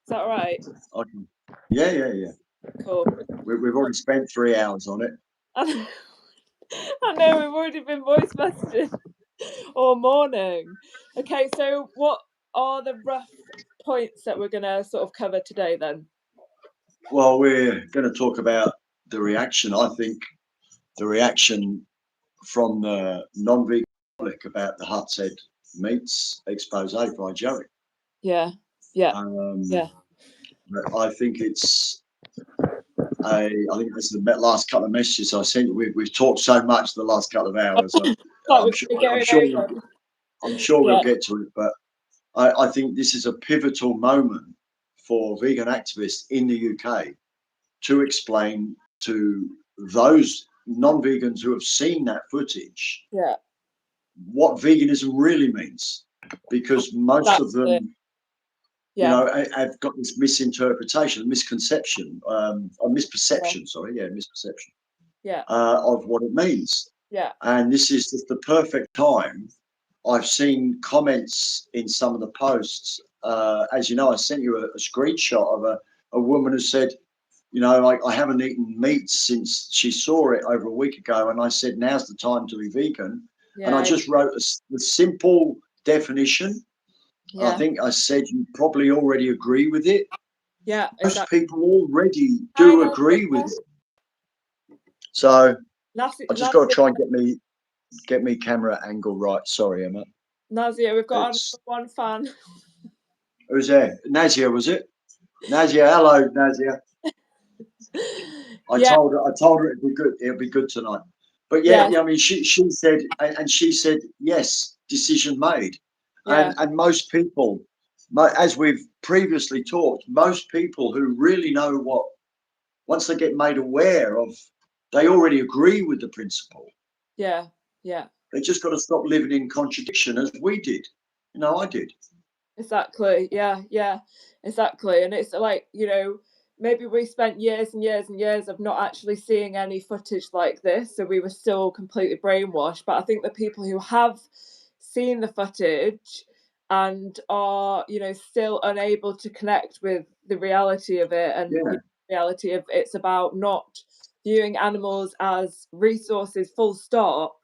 that all right? Okay. Yeah. Cool. We've already spent 3 hours on it. I know we've already been voice messaging all morning. Okay, so what are the rough points that we're going to sort of cover today then? Well, we're going to talk about the reaction. I think the reaction from the non-vegan public about the Hut's Head meats expose by Joey. Yeah. I think it's I think this is the last couple of messages I sent. We've talked so much the last couple of hours. Thought I'm we sure, were going over. I'm sure Yeah. we'll get to it, but I think this is a pivotal moment for vegan activists in the UK to explain to those non-vegans who have seen that footage what veganism really means, because most of them, have got this misinterpretation, misconception, or misperception. Misperception. Of what it means. Yeah. And this is just the perfect time. I've seen comments in some of the posts. As you know, I sent you a screenshot of a woman who said, I haven't eaten meat since she saw it over a week ago. And I said, now's the time to be vegan. Yeah. And I just wrote a simple definition. Yeah. I think I said you probably already agree with it. Yeah. Most people already do agree with it. So I just got to try and get me camera angle right. Sorry, Emma. Nazia, we've got one fan. Who's there? Nazia, was it? Nazia, hello, Nazia. I told her it'd be good. It'll be good tonight. But yeah, I mean, she said, and she said, yes, decision made. Yeah. And most people, as we've previously talked, most people who really know what, once they get made aware of, they already agree with the principle. Yeah. They just got to stop living in contradiction, as we did. I did. Exactly. Yeah. Exactly. And it's like, maybe we spent years and years and years of not actually seeing any footage like this, so we were still completely brainwashed. But I think the people who have seen the footage and are, still unable to connect with the reality of it, and the reality of it's about not viewing animals as resources, full stop.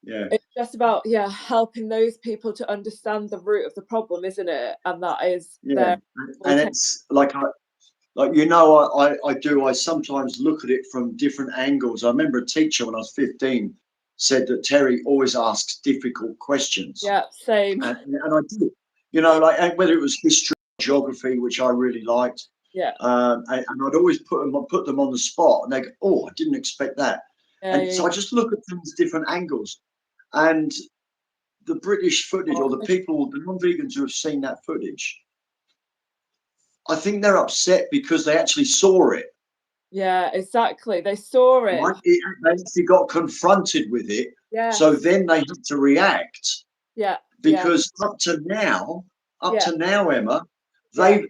Yeah. It's just about helping those people to understand the root of the problem, isn't it? And that is and it's like I sometimes look at it from different angles. I remember a teacher when I was 15 said that Terry always asks difficult questions. Yeah, same. And I did, like whether it was history, geography, which I really liked. Yeah. And I'd always put them on the spot, and they go, "Oh, I didn't expect that." So I just look at things different angles. And the British footage, or the people, the non-vegans who have seen that footage, I think they're upset because they actually saw it. Yeah, exactly. They saw it. Right? They actually got confronted with it. Yeah. So then they had to react. Yeah. Because up to now, Emma, they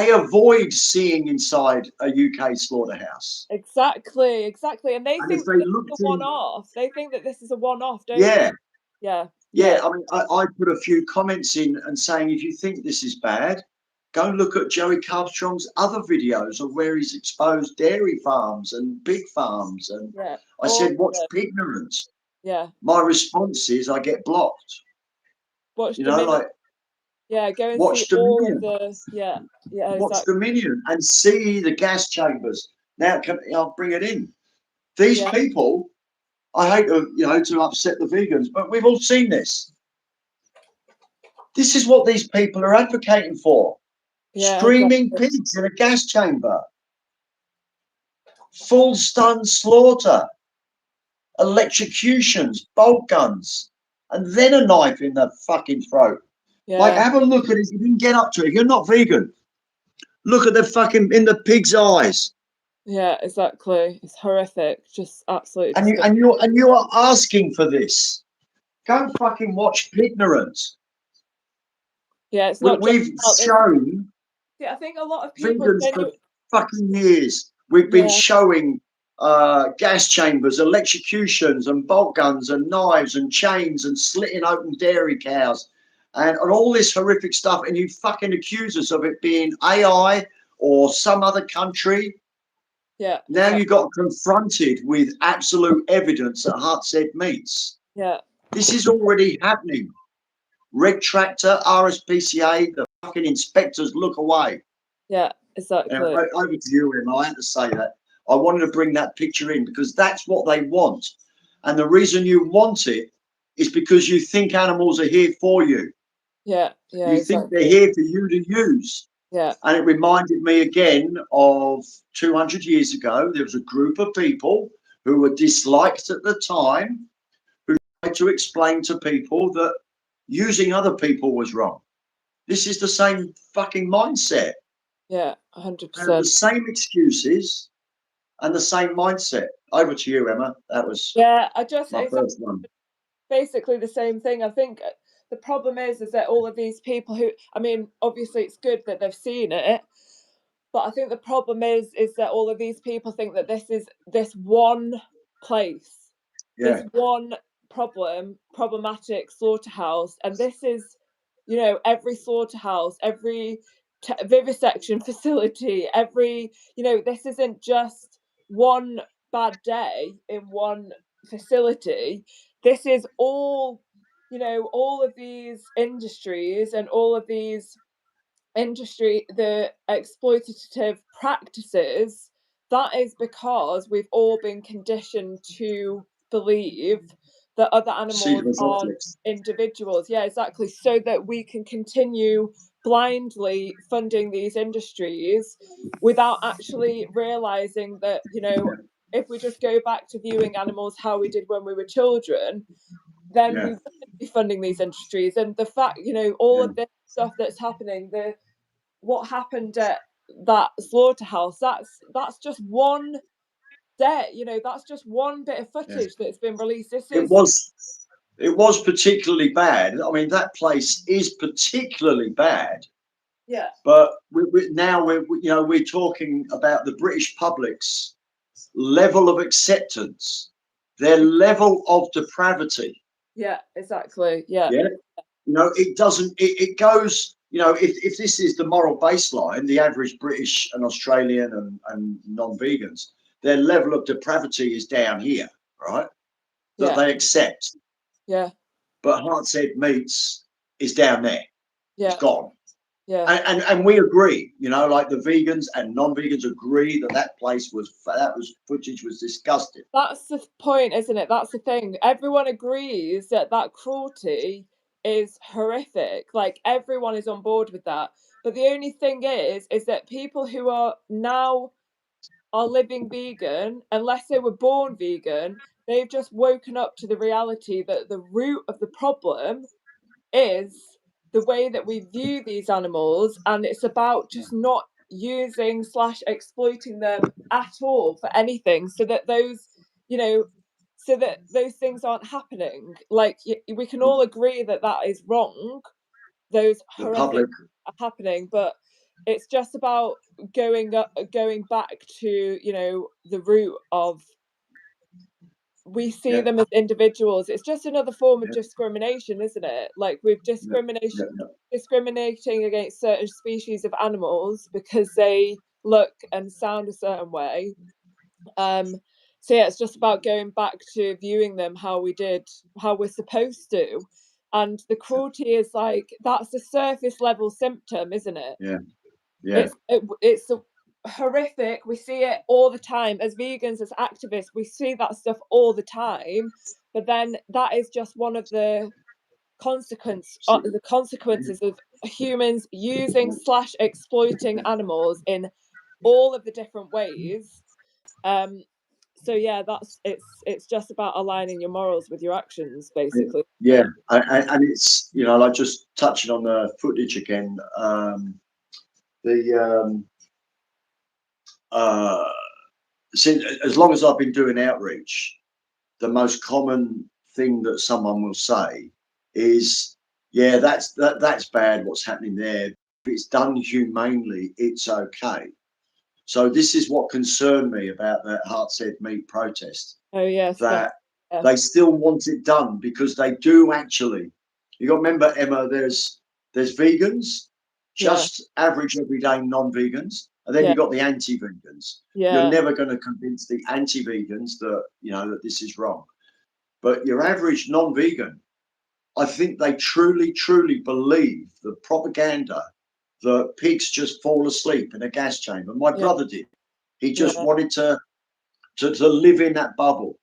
avoid seeing inside a UK slaughterhouse. Exactly. And they think this is a one-off. They think that this is a one-off, don't they? Yeah. I mean, I put a few comments in and saying, if you think this is bad, go and look at Joey Carbstrong's other videos of where he's exposed dairy farms and pig farms. And I said, what's ignorance? Yeah. My response is, I get blocked. Watch Dominion. Go and watch see Dominion. all of the Watch Dominion and see the gas chambers. Now, I'll bring it in. These people, I hate to upset the vegans, but we've all seen this. This is what these people are advocating for. Screaming pigs in a gas chamber. Full stun slaughter. Electrocutions, bolt guns, and then a knife in the fucking throat. Like, have a look at it. You can get up to it. If you're not vegan, look at the fucking in the pig's eyes. Yeah, exactly. It's horrific. Just absolutely. And you are asking for this. Go fucking watch Pignorance. Yeah, it's not. We've shown. Yeah, I think a lot of people. Vegans for fucking years. We've been showing gas chambers, electrocutions, and bolt guns, and knives, and chains, and slitting open dairy cows, and all this horrific stuff, and you fucking accuse us of it being AI or some other country. Yeah. Now Exactly. you got confronted with absolute evidence at Heart's Meats. Yeah. This is already happening. Red Tractor, RSPCA, the fucking inspectors look away. Yeah. Exactly. Over to you, Emma. I had to say that. I wanted to bring that picture in because that's what they want. And the reason you want it is because you think animals are here for you. Yeah. Yeah. You think they're Exactly. here for you to use. Yeah. And it reminded me again of 200 years ago. There was a group of people who were disliked at the time who tried to explain to people that using other people was wrong. This is the same fucking mindset. Yeah. They have the 100%. same excuses and the same mindset. Over to you, Emma. That was Yeah. I just my exactly first one. basically the same thing. I think the problem is that all of these people who, I mean, obviously it's good that they've seen it, but I think the problem is that all of these people think that this is this one place, this Yeah. one problematic slaughterhouse, and this is, you know, every slaughterhouse, every vivisection facility, every, you know, this isn't just one bad day in one facility. This is all, you know, all of these industries and all of these the exploitative practices. That is because we've all been conditioned to believe that other animals Seedless aren't objects. individuals. Yeah, exactly. So that we can continue blindly funding these industries without actually realizing that, you know, Yeah. if we just go back to viewing animals how we did when we were children, then we Yeah. wouldn't be funding these industries. And the fact, you know, all Yeah. of this stuff that's happening, the what happened at that slaughterhouse, that's just one day, you know, that's just one bit of Yeah. footage that's been released. This It is was it was particularly bad. I mean, that place is particularly bad. yeah, But now we're talking about the British public's level of acceptance, their level of depravity. yeah, exactly, yeah, Yeah, it doesn't. It goes. If this is the moral baseline, the average British and Australian and non-vegans, their level of depravity is down here, right? That yeah, they accept. yeah, But Heart's Meats is down there. It's yeah, gone. yeah. And we agree, like the vegans and non-vegans agree that was footage was disgusting. That's the point, isn't it? That's the thing. Everyone agrees that that cruelty is horrific. Like everyone is on board with that. But the only thing is that people who are now are living vegan, unless they were born vegan, they've just woken up to the reality that the root of the problem is the way that we view these animals, and it's about just not using slash exploiting them at all for anything, so that those, you know, so that those things aren't happening. Like we can all agree that that is wrong. Those The horrific public, are happening, but it's just about going back to, you know, the root of, we see yeah, them as individuals. It's just another form of yeah, discrimination, isn't it? Like we've yeah, yeah, discriminating against certain species of animals because they look and sound a certain way. Um, so yeah, it's just about going back to viewing them how we did, how we're supposed to. And the cruelty is like that's the surface level symptom, isn't it? yeah, yeah, It's horrific. We see it all the time as vegans, as activists. We see that stuff all the time. But then that is just one of see, the consequences of humans using slash exploiting animals in all of the different ways. Um, so yeah, it's just about aligning your morals with your actions, basically. yeah, and it's like just touching on the footage again. The uh, Since as long as I've been doing outreach, the most common thing that someone will say is, "Yeah, that's bad. What's happening there? If it's done humanely, it's okay." So this is what concerned me about that Heart's Meat protest, Oh yes, that yeah, they still want it done because they do actually You got to remember, Emma, there's vegans, Yeah. just average everyday non-vegans, and then Yeah. you've got the anti-vegans. You're Yeah. never going to convince the anti-vegans that that this is wrong. But your average non-vegan, I think they truly, truly believe the propaganda that pigs just fall asleep in a gas chamber. My Yeah. brother did. He just Yeah. wanted to live in that bubble.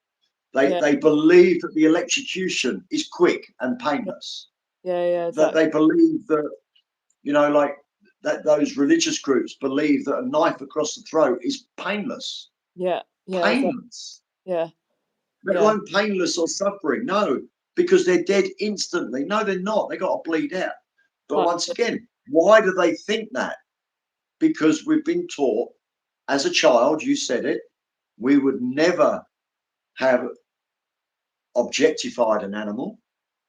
Yeah. They believe that the electrocution is quick and painless. Yeah. Yeah. That Exactly. they believe that, like that those religious groups believe that a knife across the throat is painless. Yeah. Yeah. Exactly. Painless. Yeah. Let Yeah. alone painless or suffering. No, because they're dead instantly. No, they're not. They got to bleed out. But once Exactly. again, why do they think that? Because we've been taught as a child, you said it, we would never have objectified an animal,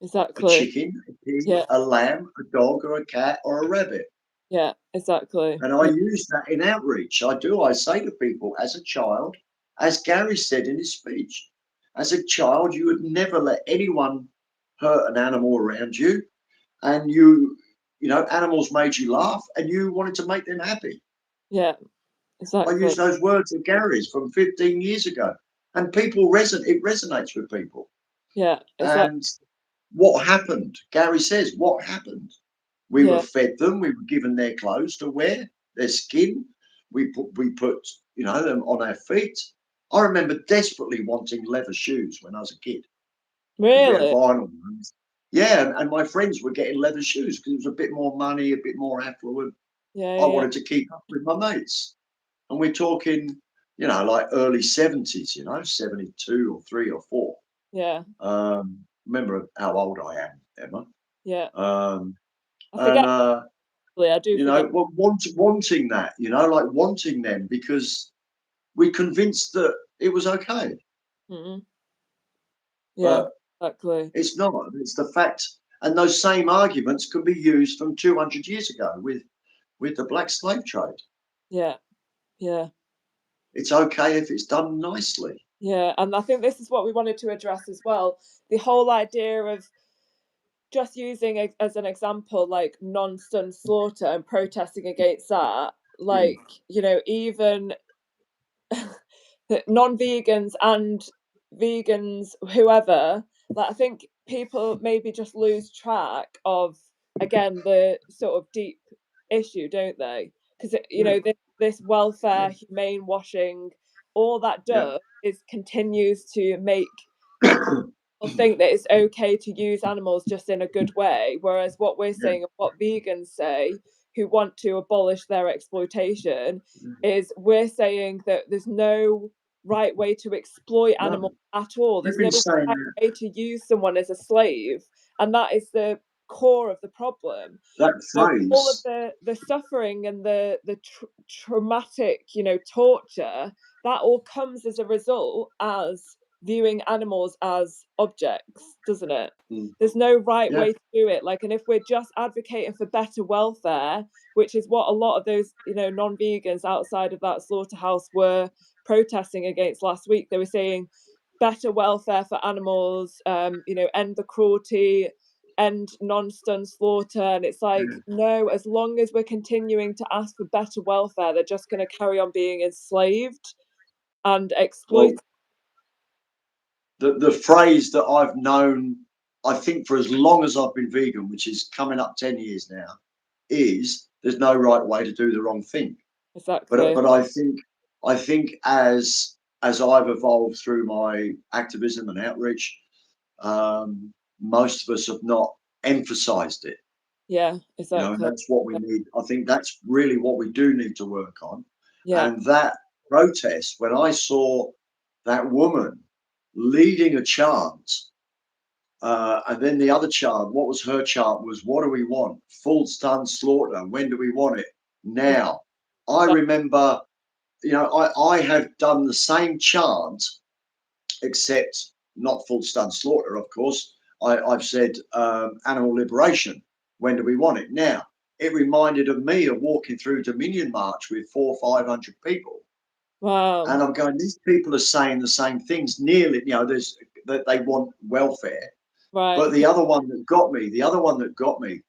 a Exactly. chicken, a pig, Yeah. a lamb, a dog, or a cat, or a rabbit. Yeah. Exactly. And I Yeah. use that in outreach. I do. I say to people as a child, as Gary said in his speech, as a child, you would never let anyone hurt an animal around you. And animals made you laugh and you wanted to make them happy. Yeah. I Exactly. use those words of Gary's from 15 years ago. And it resonates with people. Yeah. Exactly. And what happened? Gary says, what happened? We were Yeah. fed them. We were given their clothes to wear, their skin. We put them on our feet. I remember desperately wanting leather shoes when I was a kid because we had Really. vinyl ones. Yeah, and my friends were getting leather shoes because it was a bit more money, a bit more affluent. Yeah. I Yeah. wanted to keep up with my mates, and we're talking, like early 70s, 72 or 3 or 4. Yeah. Remember how old I am, Emma. Yeah. Um, I and forget. I do forget. wanting that, like wanting them because we're convinced that it was okay, Mm-hmm. Yeah. but Exactly. it's not. It's the fact, and those same arguments can be used from 200 years ago with the black slave trade. Yeah. Yeah. It's okay if it's done nicely. Yeah. And I think this is what we wanted to address as well. The whole idea of just using as an example, like non-stun slaughter and protesting against that, Yeah, like, even non-vegans and vegans, whoever, like I think people maybe just lose track of, again, the sort of deep issue, don't they? Because yeah, this yeah, welfare, humane washing, all that yeah. does is continues to make people think that it's okay to use animals just in a good way. Whereas what we're Yeah. saying and what vegans say, who want to abolish their exploitation, is we're saying that there's no right way to exploit animals No, at all. we've There's been no saying right that way to use someone as a slave. And that is the core of the problem. that So all of phrase. the suffering and the traumatic, torture, that all comes as a result as viewing animals as objects, doesn't it? Mm, There's no right yeah, way to do it. Like, and if we're just advocating for better welfare, which is what a lot of those, non-vegans outside of that slaughterhouse were protesting against last week, they were saying better welfare for animals, end the cruelty, end non-stun slaughter. And it's like, yeah. no, as long as we're continuing to ask for better welfare, they're just going to carry on being enslaved and exploited. Well, the phrase that I've known, I think, for as long as I've been vegan, which is coming up 10 years now, is there's no right way to do the wrong thing. But Exactly. I think as I've evolved through my activism and outreach, most of us have not emphasized it. Yeah, And exactly. that's what we need. I think that's really what we do need to work on. Yeah. And that protest, when I saw that woman leading a chant, and then the other chant, what was her chant was, what do we want? Full stun slaughter. When do we want it? Yeah. Now. I remember, I have done the same chant, except not full stun slaughter, of course. I've said animal liberation. When do we want it? Now, it reminded of me of walking through Dominion March with 400 or 500 people. Wow. And I'm going, these people are saying the same things nearly, there's that they want welfare. Right. But the other one that got me,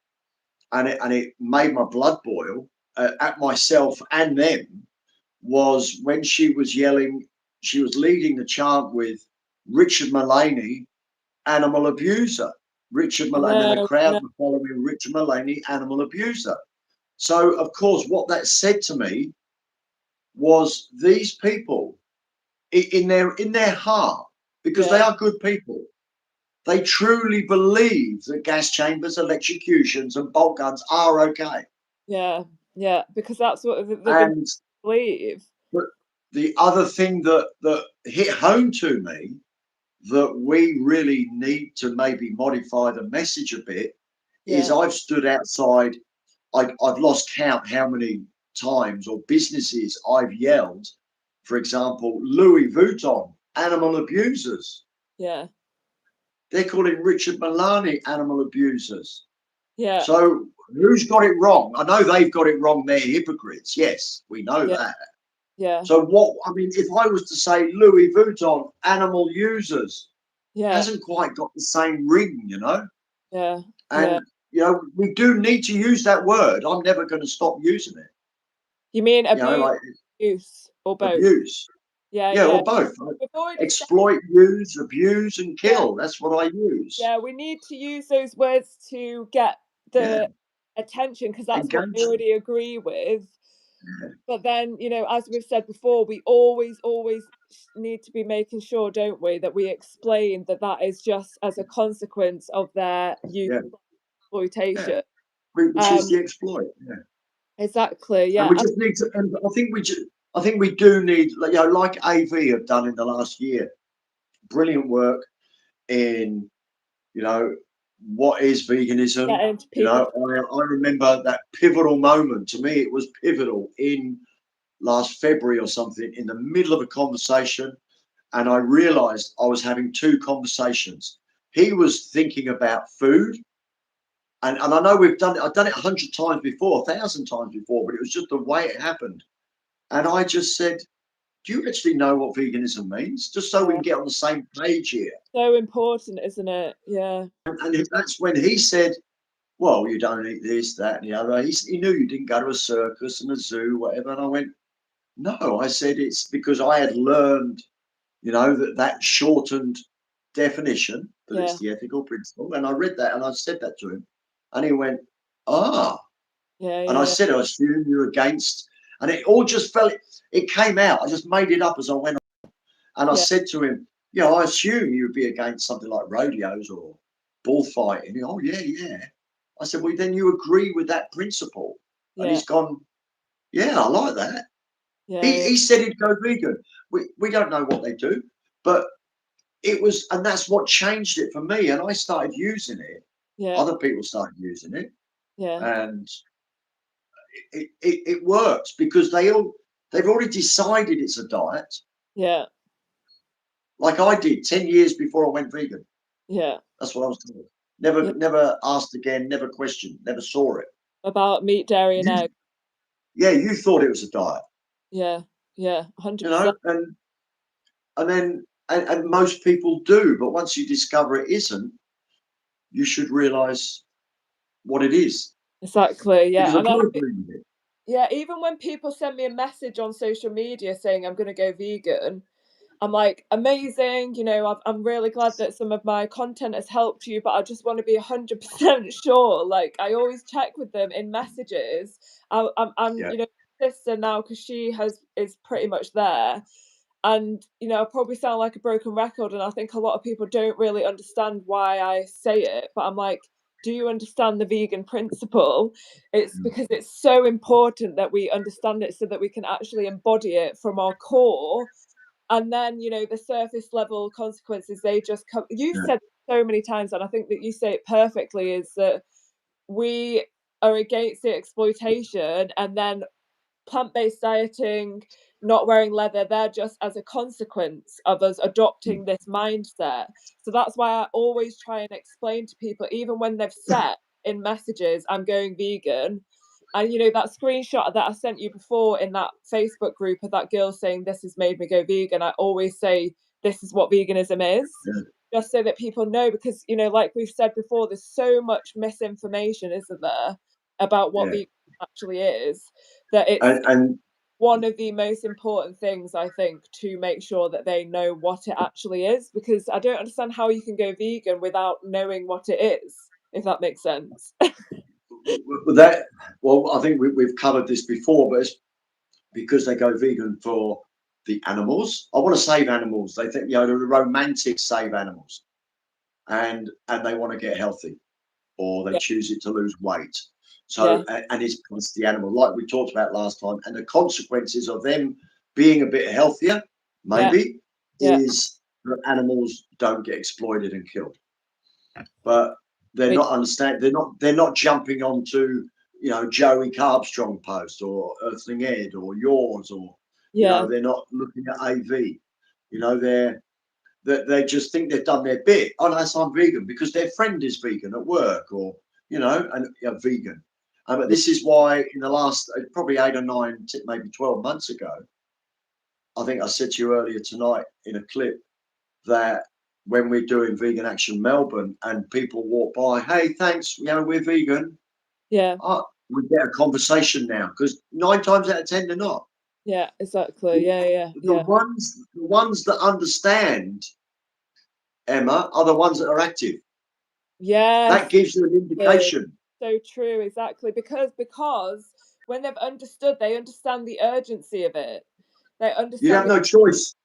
and it made my blood boil at myself and them, was when she was yelling. She was leading the chant with Richard Mullaney, animal abuser. Richard I Mullaney, and the know. I crowd know. were following Richard Mullaney, animal abuser. So, of course, what that said to me was these people, in their heart, because they Yeah. are good people, they truly believe that gas chambers, electrocutions, and bolt guns are okay. Yeah. Yeah. Because that's what they've been And believe. but the other thing that hit home to me, that we really need to maybe modify the message a bit, is Yeah. I've stood outside. I've lost count how many times or businesses I've yelled. For example, Louis Vuitton, animal abusers. Yeah. They're calling Richard Milani animal abusers. Yeah. So who's got it wrong? I know they've got it wrong. They're hypocrites. Yes, we know Yeah. that. Yeah. So what? I mean, if I was to say Louis Vuitton animal users, Yeah. hasn't quite got the same ring, you know. Yeah. Yeah. And we do need to use that word. I'm never going to stop using it. You mean Like abuse or both? abuse. Yeah. Yeah, Yeah. or both. Like, We've already said, exploit, use, abuse, and yeah. kill. That's what I use. Yeah. We need to use those words to get Yeah, the attention because that's what I engagement. already agree with. Yeah, But then, as we've said before, we always need to be making sure, don't we, that we explain that that is just as a consequence of their use yeah, yeah. exploitation. Which is Um, the exploit. Yeah, exactly. and Yeah. we just need to. And I think we do need, like AV have done in the last year. Brilliant work in, you know, what is veganism. Get into people. I remember that pivotal moment. To me, it was pivotal in last February or something, in the middle of a conversation, and I realized I was having two conversations. He was thinking about food, and I know I've done it 100 times before, 1,000 times before, but it was just the way it happened. And I just said, "Do you actually know what veganism means?" Just so we Yeah. can get on the same page here. So important, isn't it? Yeah. And that's when he said, "Well, you don't eat this, that, and the other." He knew you didn't go to a circus and a zoo, whatever. And I went, "No," I said, "it's because I had learned, that shortened definition, that it's Yeah. the ethical principle." And I read that and I said that to him. And he went, "Ah." Yeah. And I Yeah. said, "I assume you're against." And it all just it came out. I just made it up as I went on. And I Yeah. said to him, "Yeah, I assume you'd be against something like rodeos or bullfighting." He, "Oh, yeah, yeah." I said, "Well, then you agree with that principle." And Yeah. he's gone, "Yeah, I like that." Yeah. He, Yeah. he said he'd go vegan. We don't know what they do, but and that's what changed it for me. And I started using it. Yeah. Other people started using it, Yeah. and it works because they've already decided it's a diet, Yeah. like I did 10 years before I went vegan. Yeah. That's what I was told. Yeah. Never asked again, never questioned, never saw it. About meat, dairy, and You, egg. yeah, you thought it was a diet, Yeah. Yeah. 100%. and most people do, but once you discover it isn't, you should realize what it is, Exactly. because Yeah. of And course we need it. yeah, even when people send me a message on social media saying I'm going to go vegan, I'm like, amazing, I'm really glad that some of my content has helped you, but I just want to be 100% sure. Like, I always check with them in messages. I'm Yeah, sister now because is pretty much there. And, I probably sound like a broken record, and I think a lot of people don't really understand why I say it, but I'm like, do you understand the vegan principle? It's because it's so important that we understand it so that we can actually embody it from our core. And then, the surface level consequences, they just come. You've yeah, said so many times, and I think that you say it perfectly, is that we are against the exploitation, and then plant-based dieting, not wearing leather, they're just as a consequence of us adopting this mindset. So that's why I always try and explain to people, even when they've said in messages, I'm going vegan. And that screenshot that I sent you before in that Facebook group of that girl saying this has made me go vegan, I always say this is what veganism is. yeah. just so that people know, because, like we've said before, there's so much misinformation, isn't there, about what Yeah, vegan actually is, that it's and one of the most important things, I think, to make sure that they know what it actually is, because I don't understand how you can go vegan without knowing what it is, if that makes sense. with that, well, I think we've covered this before, but it's because they go vegan for the animals. I want to save animals. They think, the romantics save animals, and they want to get healthy, or they Yeah, choose it to lose weight. yeah, So, and it's the animal, like we talked about last time, and the consequences of them being a bit healthier, yeah, maybe, yeah. is that animals don't get exploited and killed. But they're We not understand. They're not jumping onto Joey Carbstrong post or Earthling Ed or yours, or yeah, they're not looking at AV. They just think they've done their bit. Oh, yes, I'm vegan because their friend is vegan at work, or and vegan. But yeah, this is why in the last probably 8 or 9, maybe 12 months ago, I think I said to you earlier tonight in a clip that when we're doing Vegan Action Melbourne and people walk by, hey, thanks, we're vegan. yeah, Oh, we get a conversation now because 9 times out of 10 they're not. yeah, exactly. The, Yeah, yeah, the yeah. ones that understand, Emma, are the ones that are active. That Yes, gives you an exactly. indication. So true, exactly. Because when they've understood, they understand the urgency of it. They You understand have the no choice.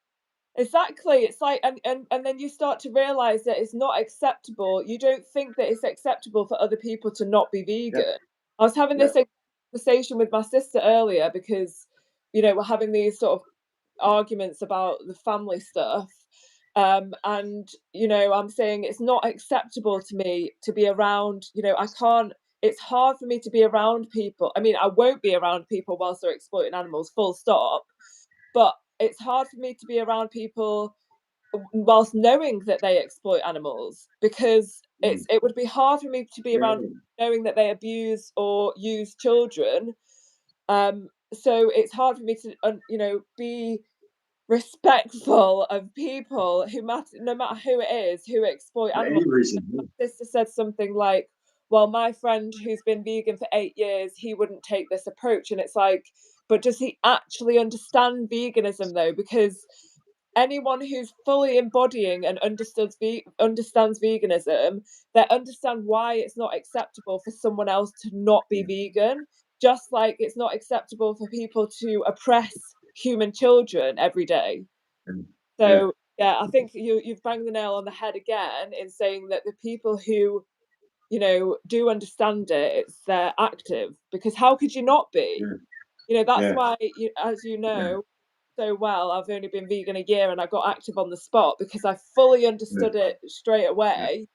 Exactly. It's like, and then you start to realize that it's not acceptable. You don't think that it's acceptable for other people to not be Yeah, vegan. I was having yeah, this conversation with my sister earlier because, we're having these sort of arguments about the family stuff. And, I'm saying it's not acceptable to me to be around, I can't, it's hard for me to be around people. I mean, I won't be around people whilst they're exploiting animals, full stop. But it's hard for me to be around people whilst knowing that they exploit animals, because mm, it would be hard for me to be yeah, around knowing that they abuse or use children. So it's hard for me to be respectful of people who matter, no matter who it is, who exploit for animals. any reason. My sister said something like, well, my friend who's been vegan for 8 years, he wouldn't take this approach. And it's like, but does he actually understand veganism though? Because anyone who's fully embodying and understands veganism, they understand why it's not acceptable for someone else to not be Yeah, vegan, just like it's not acceptable for people to oppress human children every day. yeah, yeah, So yeah, I think you've banged the nail on the head again in saying that the people who do understand it, they're active, because how could you not be? yeah, That's yeah, why, as you yeah, know so well, I've only been vegan a year and I got active on the spot because I fully yeah, understood it straight yeah, away.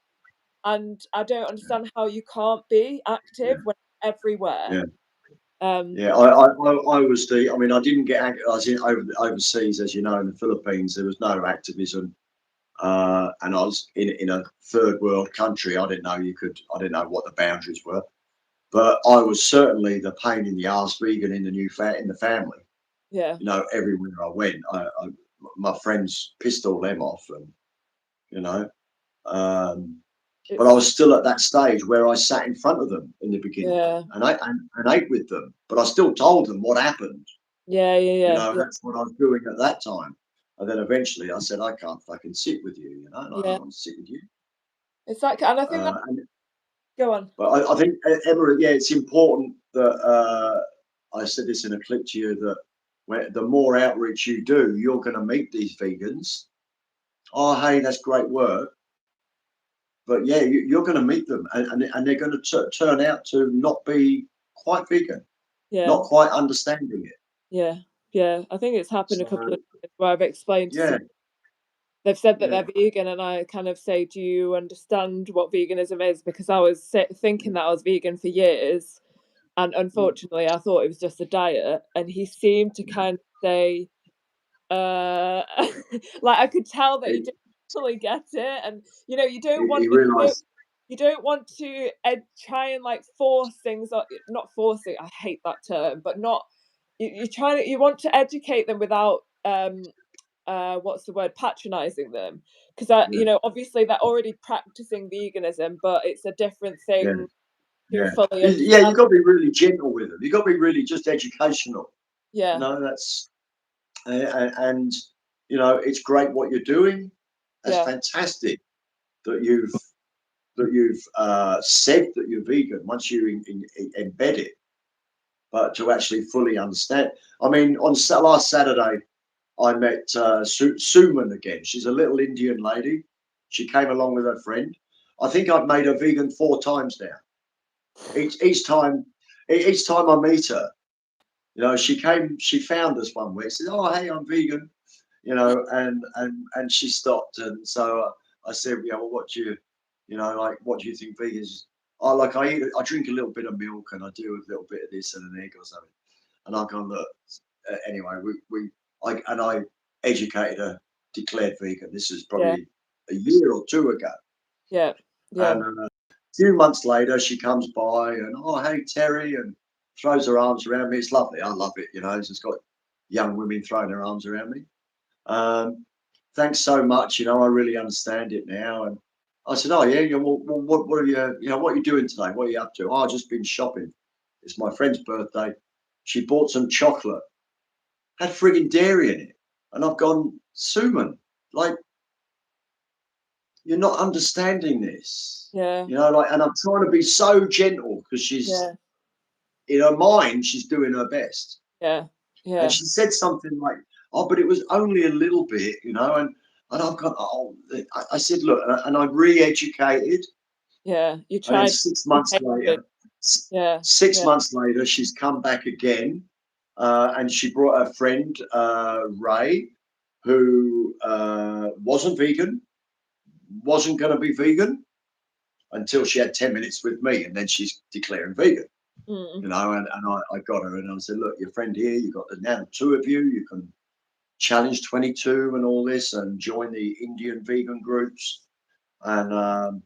And I don't understand how you can't be yeah, active when it's everywhere. yeah. Um, Yeah, I was I mean, I didn't get. I was overseas, as you know, in the Philippines. There was no activism, and I was in a third world country. I didn't know you could. I didn't know what the boundaries were, but I was certainly the pain in the ass vegan in in the family. yeah, Everywhere I went, my friends pissed all them off, and you know. Um, but I it's was still at that stage where I sat in front of them in the beginning yeah, and and ate with them, but I still told them what happened. yeah, yeah, yeah, yeah, That's what I was doing at that time. And then eventually I said, I can't fucking sit with you, and I don't yeah. want to sit with you. It's like, and I think that, And go on. but I think Emma, yeah, it's important that I said this in a clip to you that the more outreach you do, you're going to meet these vegans. Oh, hey, that's great work. But yeah, you're going to meet them, and they're going to turn out to not be quite vegan, Yeah, not quite understanding it. yeah, yeah. I think it's happened a couple of So times where I've explained to yeah, some. They've said that yeah, they're vegan, and I kind of say, "Do you understand what veganism is?" Because I was thinking that I was vegan for years, and mm, unfortunately, I thought it was just a diet. And he seemed to yeah. kind of say, uh, like I could tell that he He, didn't fully get it, and he realised. you don't want to try and like force things, or not force it. I hate that term, but not you want to educate them without what's the word, patronizing them, because I, Yeah, obviously they're already practicing veganism, but it's a different yeah, thing to yeah. fully Yeah, understand. you've got to be really gentle with them. You've got to be really just educational. Yeah, That's and it's great what you're doing. That's yeah, fantastic that you've said that you're vegan once you embed it, but to actually fully understand. I mean, on last Saturday, I met Suman again. She's a little Indian lady. She came along with her friend. I think I've made her vegan 4 times now. Each time, each time I meet her, she found us one week. She said, "Oh, hey, I'm vegan," and she stopped, and so I said, "Yeah, well, what do you think vegans?" I drink a little bit of milk, and I do a little bit of this and an egg or something, and I go, look. Anyway, I educated her, declared vegan. This is yeah, probably a year or two ago, yeah, yeah, and a few months later, she comes by and, oh, hey, Terry, and throws her arms around me. It's lovely. I love it. She's got young women throwing their arms around me. Um, Thanks so much. I really understand it now. And I said, oh yeah, well, what are what are you doing today? What are you up to? Oh, I've just been shopping. It's my friend's birthday. She bought some chocolate, had frigging dairy in it. And I've gone, Suman, like, you're not understanding this. yeah, And I'm trying to be so gentle because she's yeah, in her mind, she's doing her best. yeah, And yeah, she said something like, oh, but it was only a little bit, and I've gone, oh, I said, look, and I re-educated. yeah. You And then tried to six be months patient. later, Yeah, six yeah, months later, she's come back again, and she brought her friend Ray, who wasn't vegan, wasn't going to be vegan until she had 10 minutes with me, and then she's declaring vegan. mm, And I got her, and I said, look, your friend here, you got now 2 of you. You can challenge 22 and all this, and join the Indian vegan groups, and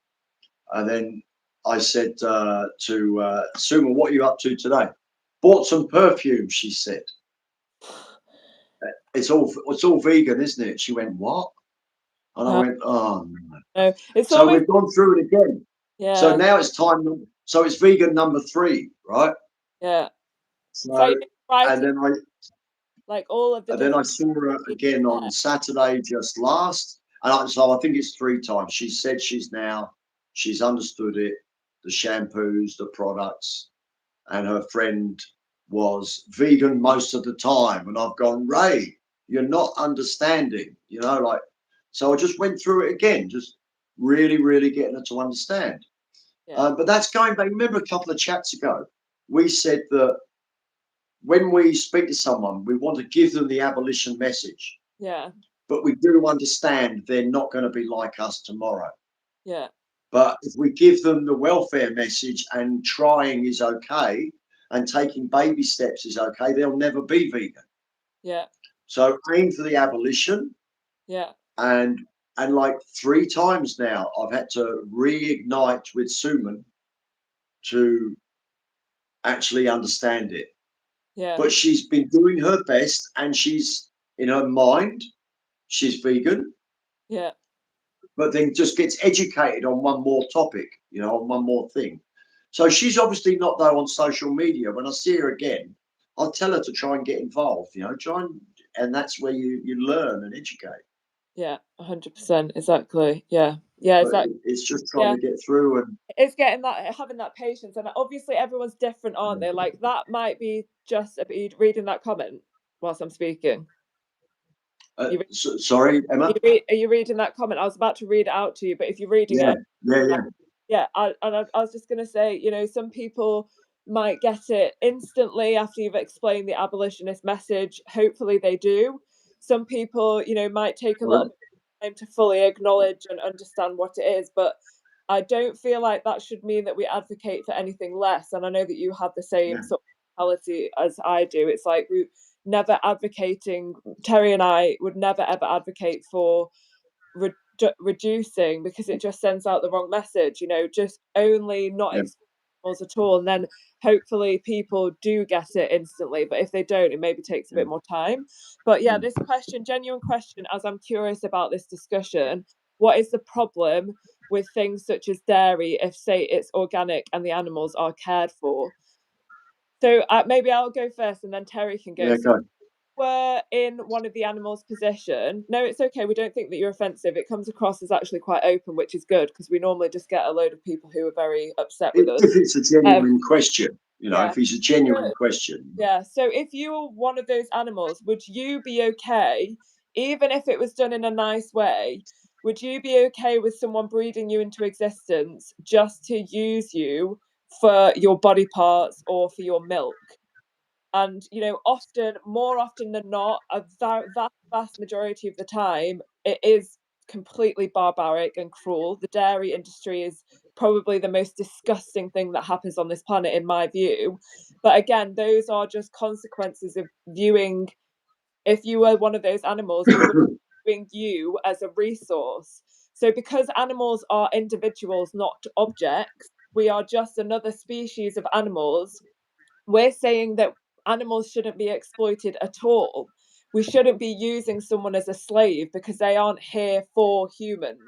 then I said to Suma, what are you up to today? Bought some perfume, she said. It's all vegan, isn't it? She went, what? And I no, went, oh no. no. It's So always, we've gone through it again. So yeah, now it's time. So it's vegan number 3, right? yeah. So So you're writing and then I like all of the and then I different saw her things again there. on Saturday just last, so I think it's 3 times. She said she's understood it, the shampoos, the products, and her friend was vegan most of the time. And I've gone, Ray, you're not understanding, so I just went through it again, just really, really getting her to understand. Yeah, But that's going back. Remember a couple of chats ago, we said that when we speak to someone, we want to give them the abolition message, yeah, but we do understand they're not going to be like us tomorrow. yeah, But if we give them the welfare message and trying is okay and taking baby steps is okay, they'll never be vegan. yeah, So aim for the abolition, yeah, and like 3 times now I've had to reignite with Suman to actually understand it. yeah, But she's been doing her best, and she's in her mind, she's vegan, yeah, but then just gets educated on one more topic, on one more thing. So she's obviously not though on social media. When I see her again, I'll tell her to try and get involved, and that's where you learn and educate. yeah. 100%. Exactly. Yeah, yeah, But exactly. it's just trying Yeah. to get through and It's getting that, having that patience, and obviously everyone's different, aren't they? Like that might be just a bit reading that comment whilst I'm speaking. You sorry, Emma. are you reading that comment? I was about to read it out to you, but if you're reading Yeah, it, yeah, like, yeah, yeah, I was just gonna say, some people might get it instantly after you've explained the abolitionist message. Hopefully they do. Some people, might take a little sorry. bit of time to fully acknowledge and understand what it is, but I don't feel like that should mean that we advocate for anything less. And I know that you have the same Yeah, sort of mentality as I do. It's like we never advocating. Terry and I would never ever advocate for reducing, because it just sends out the wrong message. Just only not yeah, animals at all. And then hopefully people do get it instantly. But if they don't, it maybe takes a bit more time. But yeah, this question, genuine question, as I'm curious about this discussion, what is the problem with things such as dairy if, say, it's organic and the animals are cared for? So maybe I'll go first and then Terry can go. Yeah, So go. were in one of the animals' position. No, it's okay. We don't think that you're offensive. It comes across as actually quite open, which is good because we normally just get a load of people who are very upset with us. If it's a genuine question, Yeah. if it's a genuine question. Yeah. So if you were one of those animals, would you be okay, even if it was done in a nice way? Would you be okay with someone breeding you into existence just to use you for your body parts or for your milk? And often, more often than not, a vast majority of the time, it is completely barbaric and cruel. The dairy industry is probably the most disgusting thing that happens on this planet, in my view. But again, those are just consequences of viewing. If you were one of those animals, we were viewing you as a resource. So because animals are individuals, not objects, we are just another species of animals. We're saying that animals shouldn't be exploited at all. We shouldn't be using someone as a slave because they aren't here for humans.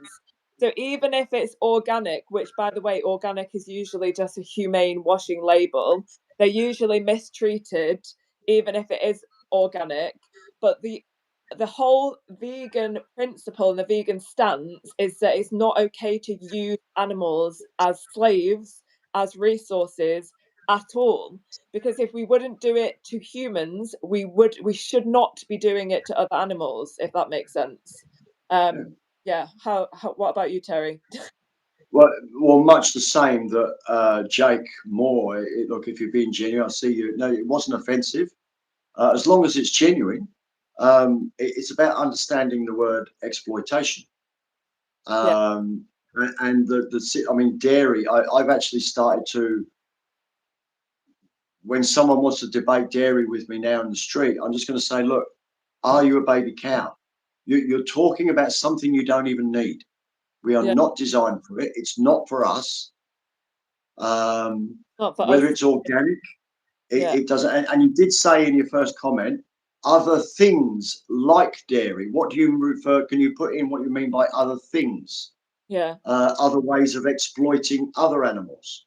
So even if it's organic, which by the way, organic is usually just a humane washing label, they're usually mistreated, even if it is organic. But the whole vegan principle and the vegan stance is that it's not okay to use animals as slaves, as resources at all, because if we wouldn't do it to humans, we should not be doing it to other animals, if that makes sense. Yeah. How what about you, Terry? Well, much the same that Jake Moore. Look, if you're being genuine, I see you. No, it wasn't offensive. As long as it's genuine, it's about understanding the word exploitation. Yeah. And I mean, dairy. I've actually started to. When someone wants to debate dairy with me now in the street, I'm just going to say, look, are you a baby cow? You're talking about something you don't even need. We are Yeah. not designed for it. It's not for us. Not for Whether us. it's organic, Yeah. it doesn't. And you did say in your first comment, other things like dairy. What do you refer? Can you put in what you mean by other things? Yeah. Other ways of exploiting other animals.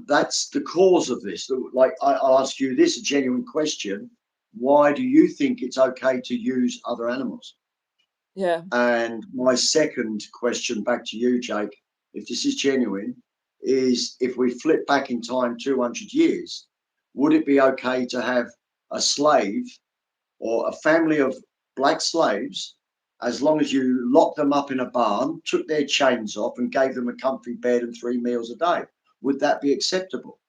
That's the cause of this. Like I'll ask you this, a genuine question. Why do you think it's okay to use other animals? Yeah. And my second question back to you, Jake, if this is genuine, is if we flip back in time 200 years, would it be okay to have a slave or a family of black slaves, as long as you locked them up in a barn, took their chains off, and gave them a comfy bed and 3 meals a day? Would that be acceptable?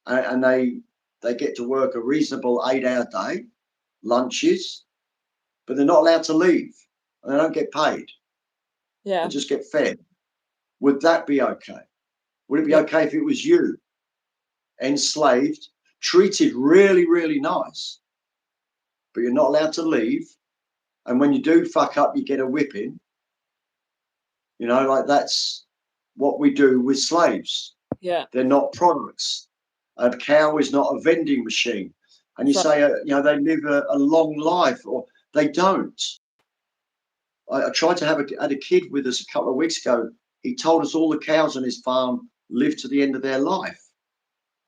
And they get to work a reasonable 8-hour day, lunches, but they're not allowed to leave and they don't get paid. They Yeah. just get fed. Would that be okay? Would it be Yeah. okay if it was you, enslaved, treated really, really nice, but you're not allowed to leave? And when you do fuck up, you get a whipping. Like that's what we do with slaves. Yeah. They're not products. A cow is not a vending machine. And you So, say, they live a long life, or they don't. I tried to had a kid with us a couple of weeks ago. He told us all the cows on his farm live to the end of their life.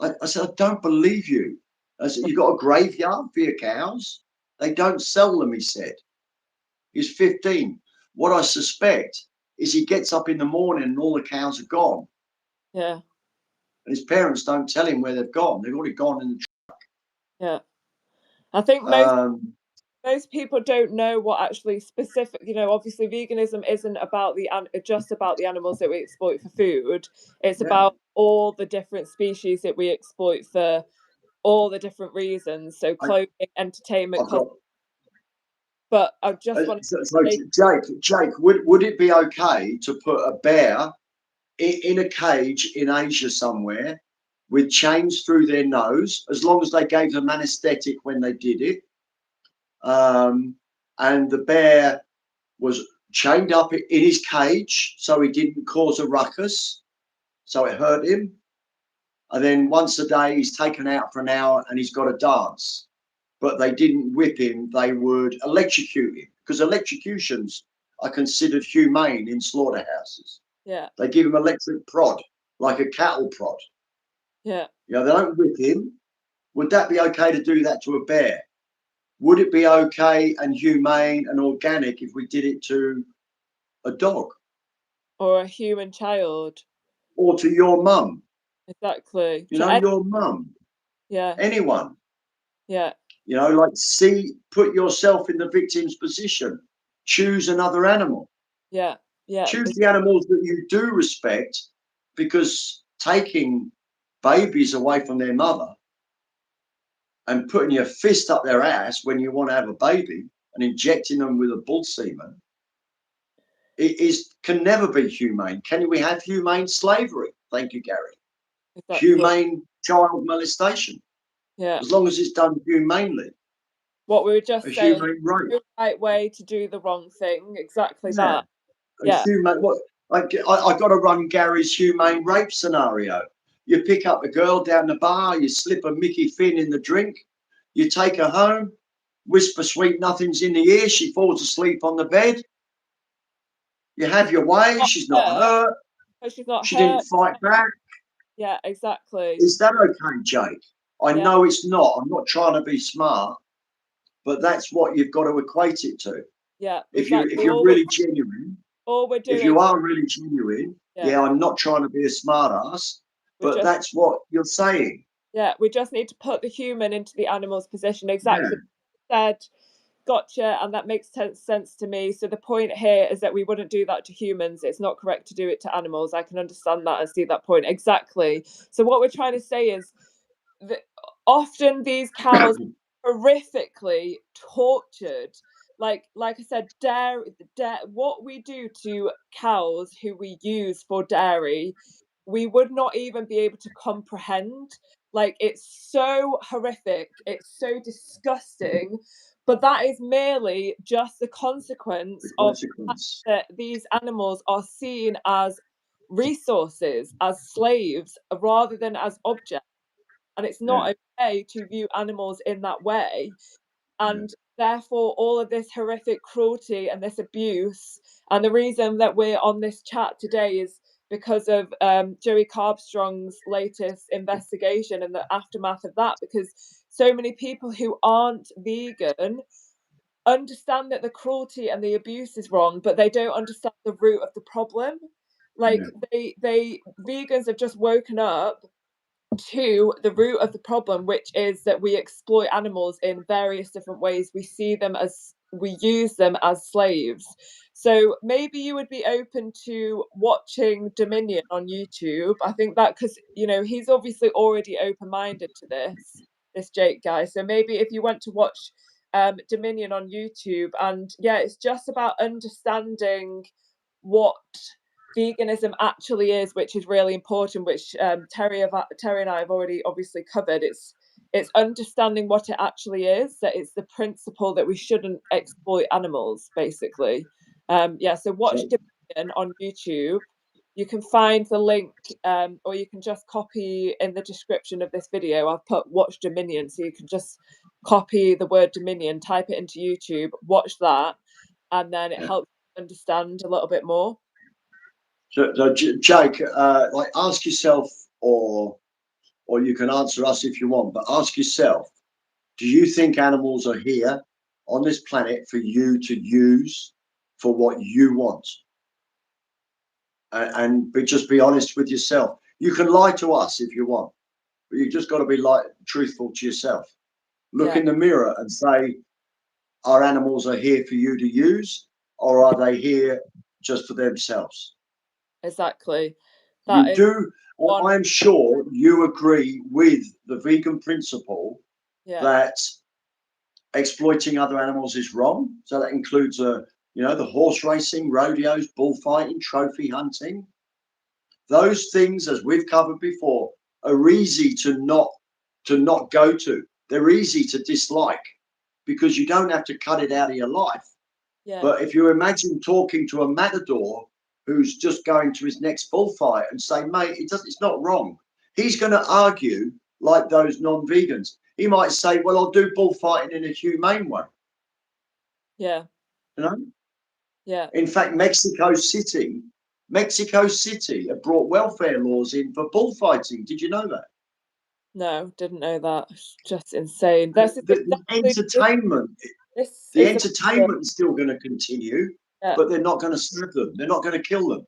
I said, I don't believe you. I said, you got a graveyard for your cows? They don't sell them, he said. He's 15. What I suspect is he gets up in the morning and all the cows are gone. yeah. And his parents don't tell him where they've gone. They've already gone in the Yeah. I think most people don't know what actually specific, obviously veganism isn't about just about the animals that we exploit for food. It's yeah. about all the different species that we exploit for all the different reasons. So I, clothing, entertainment, I've got but I just want so to say, Jake, would it be okay to put a bear in a cage in Asia somewhere with chains through their nose, as long as they gave them anesthetic when they did it, and the bear was chained up in his cage so he didn't cause a ruckus, so it hurt him. And then once a day he's taken out for an hour and he's got to dance. But they didn't whip him, they would electrocute him, because electrocutions are considered humane in slaughterhouses. Yeah. They give him electric prod, like a cattle prod. Yeah. You know, they don't whip him. Would that be okay to do that to a bear? Would it be okay and humane and organic if we did it to a dog? Or a human child. Or to your mum? Exactly. You know, your mum? Yeah. Anyone? Yeah. You know, like, put yourself in the victim's position. Choose another animal. Yeah. Yeah. Choose the animals that you do respect, because taking babies away from their mother and putting your fist up their ass when you want to have a baby and injecting them with a bull semen, can never be humane. Can we have humane slavery? Thank you, Gary. Exactly. Humane child molestation, Yeah. as long as it's done humanely. What we were A just saying, humane rape. the right way to do the wrong thing. Exactly Yeah. that. A Yeah. humane. What? I got to run Gary's humane rape scenario. You pick up a girl down the bar, you slip a Mickey Finn in the drink, you take her home, whisper sweet nothings in the ear, she falls asleep on the bed. You have your way, she's not hurt, But she's not she didn't hurt. fight back. Yeah, exactly. Is that okay, Jake? I Yeah. know it's not. I'm not trying to be smart, but that's what you've got to equate it to. Yeah, If exactly. you're really genuine, all we're if doing, you are really genuine, yeah, I'm not trying to be a smart ass, but that's what you're saying. Yeah, we just need to put the human into the animal's position. Exactly. Yeah. Said, gotcha, and that makes sense to me. So the point here is that we wouldn't do that to humans. It's not correct to do it to animals. I can understand that and see that point. Exactly. So what we're trying to say is that often these cows are horrifically tortured. Like I said, what we do to cows who we use for dairy, we would not even be able to comprehend. Like, it's so horrific, it's so disgusting, but that is merely just the consequence of the fact that these animals are seen as resources, as slaves, rather than as objects. And it's not okay to view animals in that way. And therefore, all of this horrific cruelty and this abuse, and the reason that we're on this chat today is because of Joey Carbstrong's latest investigation and the aftermath of that, because so many people who aren't vegan understand that the cruelty and the abuse is wrong, but they don't understand the root of the problem. Like, vegans have just woken up to the root of the problem, which is that we exploit animals in various different ways. We use them as slaves. So maybe you would be open to watching Dominion on YouTube. I think that, because he's obviously already open-minded to this Jake guy. So maybe if you went to watch Dominion on YouTube, and it's just about understanding what veganism actually is, which is really important, which Terry and I have already obviously covered. It's understanding what it actually is, that it's the principle that we shouldn't exploit animals, basically. So watch Dominion on YouTube. You can find the link, or you can just copy in the description of this video. I've put watch Dominion, so you can just copy the word Dominion, type it into YouTube, watch that, and then it helps you understand a little bit more. So Jake, like, ask yourself, or you can answer us if you want, but ask yourself, do you think animals are here on this planet for you to use for what you want? Just be honest with yourself. You can lie to us if you want, but you just got to be truthful to yourself. Look in the mirror and say, our animals are here for you to use, or are they here just for themselves? Exactly. I'm sure you agree with the vegan principle that exploiting other animals is wrong. So that includes, the horse racing, rodeos, bullfighting, trophy hunting. Those things, as we've covered before, are easy to not go to. They're easy to dislike because you don't have to cut it out of your life. But if you imagine talking to a matador who's just going to his next bullfight and say, mate, it's not wrong. He's going to argue like those non-vegans. He might say, well, I'll do bullfighting in a humane way. Yeah. You know? Yeah. In fact, Mexico City have brought welfare laws in for bullfighting. Did you know that? No, didn't know that. It's just insane. That's The exactly entertainment, this the is the problem. entertainment is still going to continue, Yeah. but they're not going to stab them. They're not going to kill them.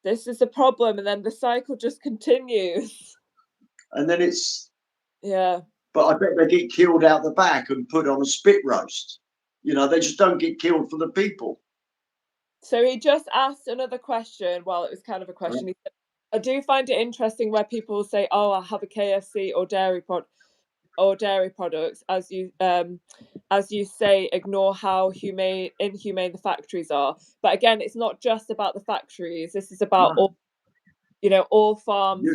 This is the problem, and then the cycle just continues. And then it's, Yeah. but I bet they get killed out the back and put on a spit roast. You know, they just don't get killed for the people. So he just asked another question. Well, it was kind of a Right? question. He said, I do find it interesting where people say, "Oh, I have a KFC or dairy products," as you say, ignore how inhumane the factories are. But again, it's not just about the factories. This is about No, all farms,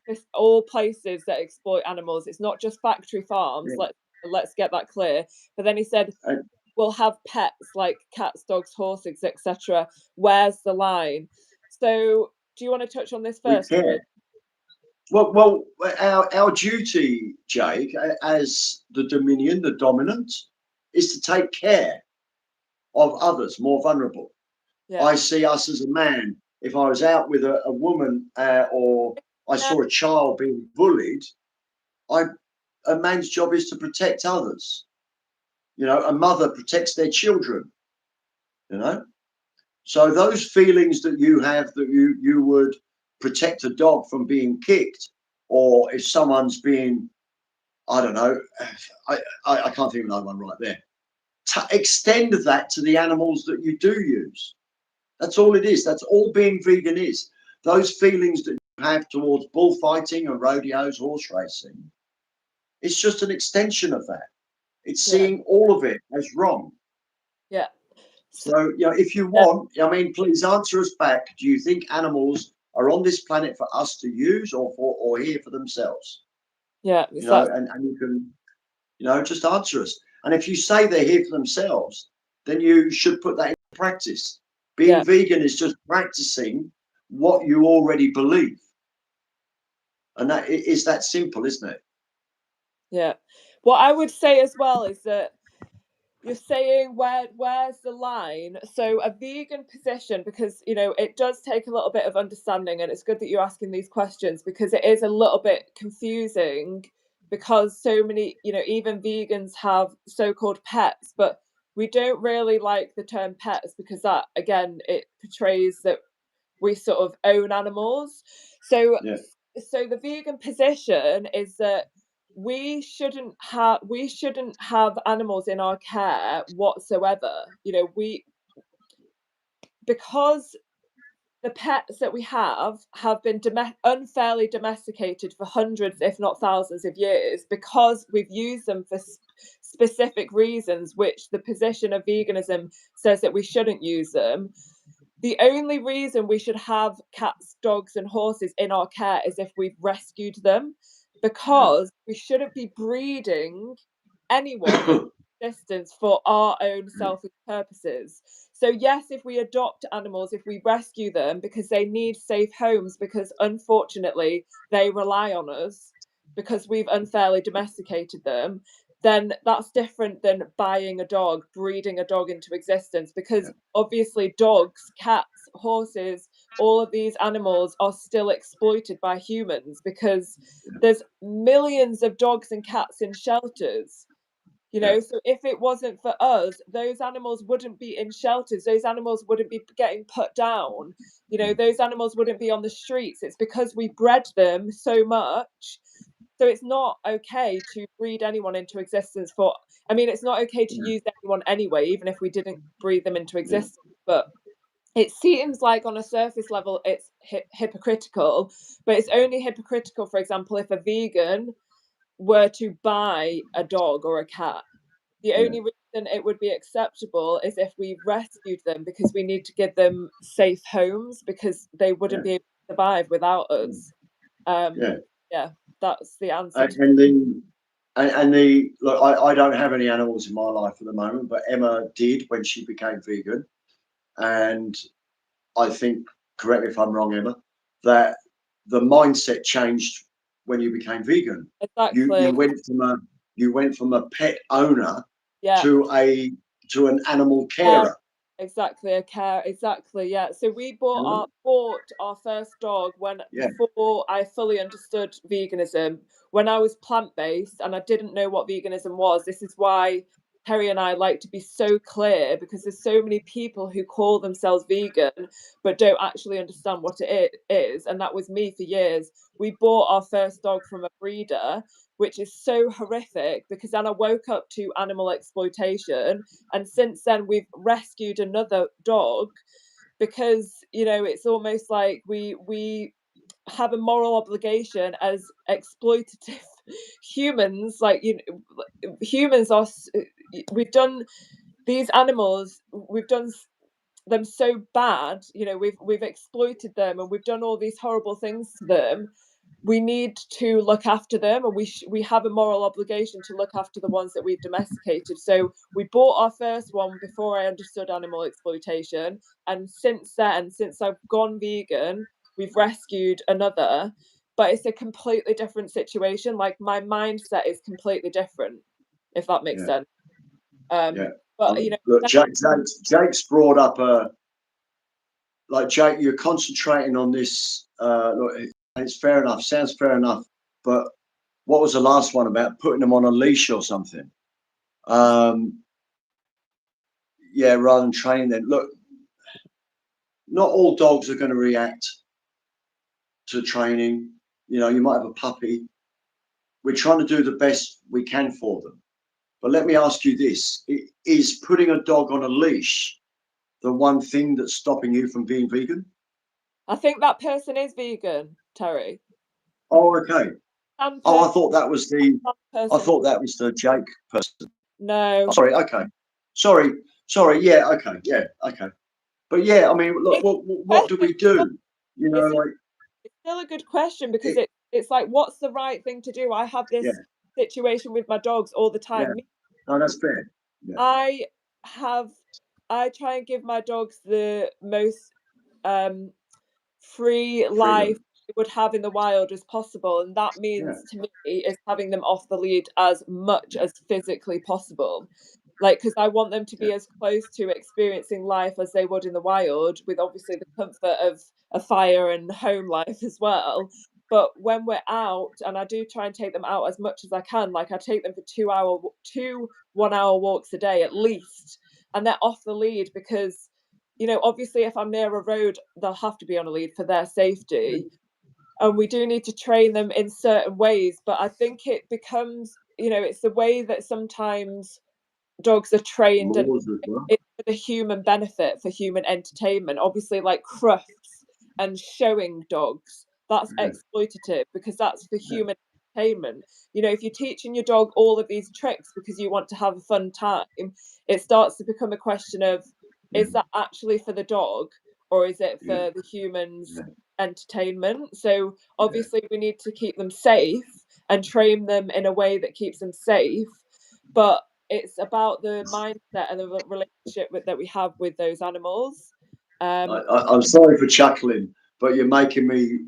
yes, all places that exploit animals. It's not just factory farms. yeah. Let's get that clear. But then he said, And we'll have pets like cats, dogs, horses, etc. Where's the line? So, do you want to touch on this we first, Chris? care. Well, our duty, Jake, as the Dominion, the dominant, is to take care of others more vulnerable. Yeah. I see us as a man. If I was out with a woman or I Yeah. saw a child being bullied, I a man's job is to protect others. You know, a mother protects their children. You know, so those feelings that you have that you would protect a dog from being kicked, or if someone's being, I don't know, I can't think of another one right there. Extend that to the animals that you do use. That's all it is. That's all being vegan is. Those feelings that you have towards bullfighting and rodeos, horse racing, it's just an extension of that. It's Yeah. seeing all of it as wrong. Yeah. So, So, you know, if you yeah. want, I mean, please answer us back. Do you think animals are on this planet for us to use or here for themselves? Yeah. You It's know, that. and you can, you know, just answer us. And if you say they're here for themselves, then you should put that into practice. Being Yeah. vegan is just practicing what you already believe. And that is that simple, isn't it? Yeah. What I would say as well is that you're saying where's the line? So a vegan position, because it does take a little bit of understanding, and it's good that you're asking these questions because it is a little bit confusing, because so many, even vegans have so-called pets, but we don't really like the term pets because that, again, it portrays that we sort of own animals. So Yeah, the vegan position is that we shouldn't have animals in our care whatsoever. We Because the pets that we have been unfairly domesticated for hundreds, if not thousands of years, because we've used them for specific reasons, which the position of veganism says that we shouldn't use them. The only reason we should have cats, dogs, and horses in our care is if we've rescued them, yeah, because we shouldn't be breeding anyone into existence for our own selfish purposes. So, yes, if we adopt animals, if we rescue them because they need safe homes, because unfortunately they rely on us because we've unfairly domesticated them, then that's different than buying a dog, breeding a dog into existence, because yeah, obviously dogs, cats, horses, all of these animals are still exploited by humans, because there's millions of dogs and cats in shelters. yeah, So if it wasn't for us, those animals wouldn't be in shelters, those animals wouldn't be getting put down, those animals wouldn't be on the streets. It's because we bred them so much. So it's not okay to breed anyone into existence for, I mean, it's not okay to yeah, use anyone anyway, even if we didn't breed them into yeah, existence. But it seems like on a surface level it's hypocritical, but it's only hypocritical, for example, if a vegan were to buy a dog or a cat. The yeah, only reason it would be acceptable is if we rescued them, because we need to give them safe homes, because they wouldn't yeah, be able to survive without us. Um, yeah. yeah, that's the answer And, to. and the and the look, I don't have any animals in my life at the moment, but Emma did when she became vegan, and I think correct me if I'm wrong, Emma, that the mindset changed when you became vegan. You Exactly. went from a pet owner Yeah. to an animal Care, carer. exactly, a care, exactly, yeah. So we You know? bought our first dog when Yeah, before I fully understood veganism, when I was plant-based and I didn't know what veganism was. This is why Terry and I like to be so clear, because there's so many people who call themselves vegan but don't actually understand what it is, and that was me for years. We bought our first dog from a breeder, which is so horrific, because then I woke up to animal exploitation, and since then we've rescued another dog, because it's almost like we have a moral obligation as exploitative humans. Like, humans are we've done these animals, we've done them so bad. We've exploited them, and we've done all these horrible things to them. We need to look after them, and we have a moral obligation to look after the ones that we've domesticated. So we bought our first one before I understood animal exploitation, and since then, since I've gone vegan, we've rescued another. But it's a completely different situation. Like, my mindset is completely different, if that makes yeah, sense. yeah. But Look, Jake's brought up a like Jake. You're concentrating on this. Look, it's fair enough. Sounds fair enough. But what was the last one about putting them on a leash or something? Um, yeah, rather than training them. Look, not all dogs are going to react to training. You might have a puppy. We're trying to do the best we can for them. But let me ask you this: is putting a dog on a leash the one thing that's stopping you from being vegan? I think that person is vegan, Terry. Oh, okay. Some Oh, person, I person, thought that was the Jake person. Oh, no. sorry. Okay. Sorry. Sorry. Yeah. Okay. Yeah. Okay. But yeah, I mean, look, It's what do question. we do? It's Like it's still a good question, because it. it's like, what's the right thing to do? I have Yeah. this situation with my dogs all the Yeah. time. No, that's fair. Yeah. I have I try and give my dogs the most um free life Freedom. they would have in the wild as possible, and that Yeah. means to me is having them off the lead as much as physically possible. Like, because I want them to Yeah. be as close to experiencing life as they would in the wild, with obviously the comfort of a fire and home life as well. But when we're out, and I do try and take them out as much as I can, like I take them for 2 1 hour walks a day at least, and they're off the lead, because obviously, if I'm near a road, they'll have to be on a lead for their safety. And we do need to train them in certain ways. But I think it becomes, it's the way that sometimes dogs are trained, and Laws as well. it's for the human benefit, for human entertainment. Obviously, like crufts and showing dogs, that's Yeah. exploitative, because that's for Yeah. human entertainment. If you're teaching your dog all of these tricks because you want to have a fun time, it starts to become a question of, Yeah. is that actually for the dog, or is it Yeah. for the humans' Yeah. entertainment? So Yeah. obviously we need to keep them safe and train them in a way that keeps them safe. But it's about the mindset and the relationship that we have with those animals. Um, I'm sorry for chuckling, but you're making me.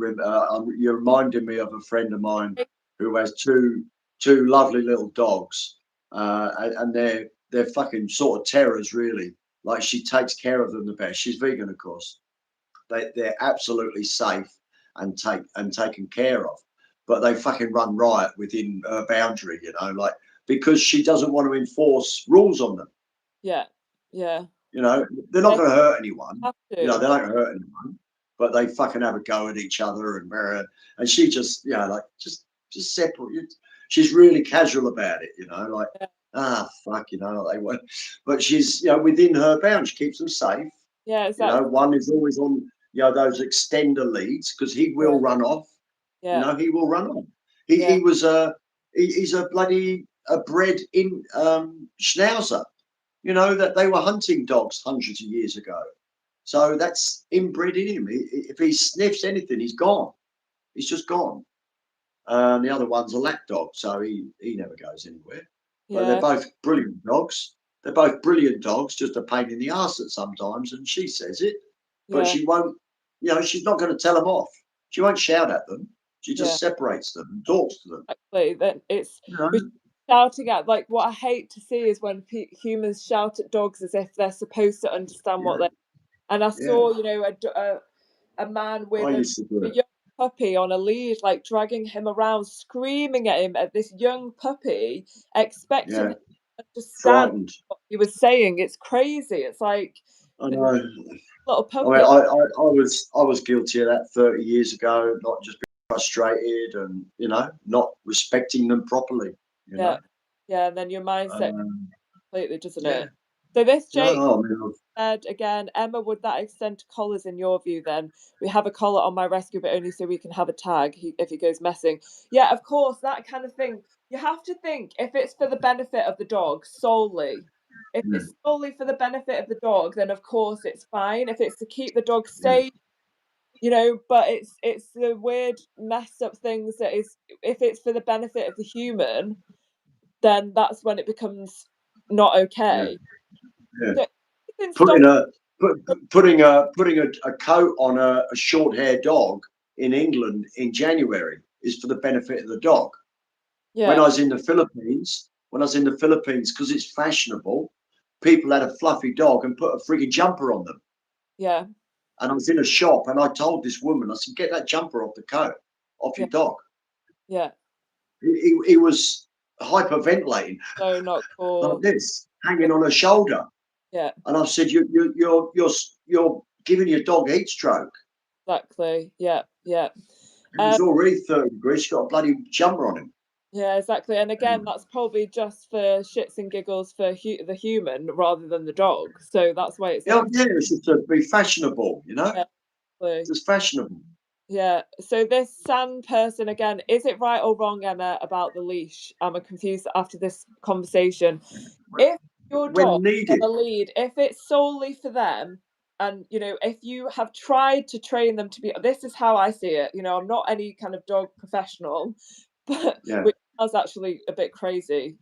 You're reminding me of a friend of mine who has two lovely little dogs, and they're fucking sort of terrors, really. Like, she takes care of them the best. She's vegan, of course. They're absolutely safe and taken care of, but they fucking run riot within her boundary. Like, because she doesn't want to enforce rules on them. yeah, yeah, They're not they going to hurt anyone. have They to. don't hurt anyone, but they fucking have a go at each other and she just, like, just separate. She's really casual about it, like, Yeah, fuck, they won't. But she's, within her bounds, she keeps them safe. yeah, exactly. One is always on, those extender leads, because he will Yeah, run off. yeah, He will run off. yeah, He's a bloody a bred in schnauzer, that they were hunting dogs hundreds of years ago. So that's inbred in him. If he sniffs anything, he's gone. He's just gone. The other one's a lap dog, so he never goes anywhere. But they're yeah, both brilliant dogs. They're both brilliant dogs, just a pain in the arse at sometimes, and she says it, but yeah, she won't. You know, she's not going to tell them off. She won't shout at them. She yeah, just separates them and talks to them. exactly. Then it's You know? we shouting at, like, what I hate to see is when humans shout at dogs as if they're supposed to understand what Yeah, they. And I yeah. saw, a man with I used to do a it. young puppy on a lead, like dragging him around, screaming at him, at this young puppy, expecting Yeah, him to understand frightened. what he was saying. It's crazy. It's like I the know. little I mean, puppy. I was guilty of that 30 years ago, not just being frustrated and, you know, not respecting them properly, you Yeah, know. yeah. And then your mindset Um, completely, doesn't yeah. it? So this Jake No, I mean, said again, Emma, would that extend to collars in your view then? We have a collar on my rescue, but only so we can have a tag if he goes missing. Yeah, of course, that kind of thing. You have to think if it's for the benefit of the dog solely. If yeah, it's solely for the benefit of the dog, then of course it's fine. If it's to keep the dog yeah, safe, but it's the weird messed up things that is, if it's for the benefit of the human, then that's when it becomes not yeah, okay. yeah. So you can stop. Putting putting a coat on a short haired dog in England in January is for the benefit of the dog. When I Yeah, was in the Philippines, because it's fashionable, people had a fluffy dog and put a frigging jumper on them. yeah, And I was in a shop and I told this woman, I said, get that jumper off the coat, off yeah, your dog. yeah. He was hyperventilating So not like cool. this, hanging on her shoulder. Yeah, And I said, you're giving your dog heat stroke. exactly. Yeah, yeah. It Um, was already 30 degrees. She got a bloody jumper on him. yeah, exactly. And again, Anyway. that's probably just for shits and giggles for the human rather than the dog. So that's why it's Yeah, like, yeah, it's just to be fashionable, you know? yeah, It's exactly. just fashionable. Yeah. So this San person again, is it right or wrong, Emma, about the leash? I'm confused after this conversation. If your dog When on needed. a lead, if it's solely for them, and if you have tried to train them to be, this is how I see it. I'm not any kind of dog professional, but Yeah, which is actually a bit crazy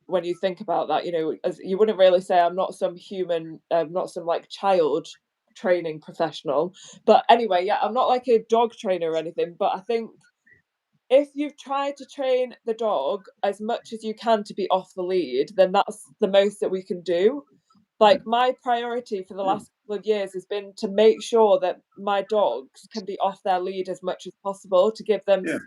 when you think about that. As you wouldn't really say, I'm not some human, not some like child training professional. But anyway, yeah, I'm not like a dog trainer or anything. But I think if you've tried to train the dog as much as you can to be off the lead, then that's the most that we can do. Like, my priority for the yeah, last couple of years has been to make sure that my dogs can be off their lead as much as possible to give them yeah,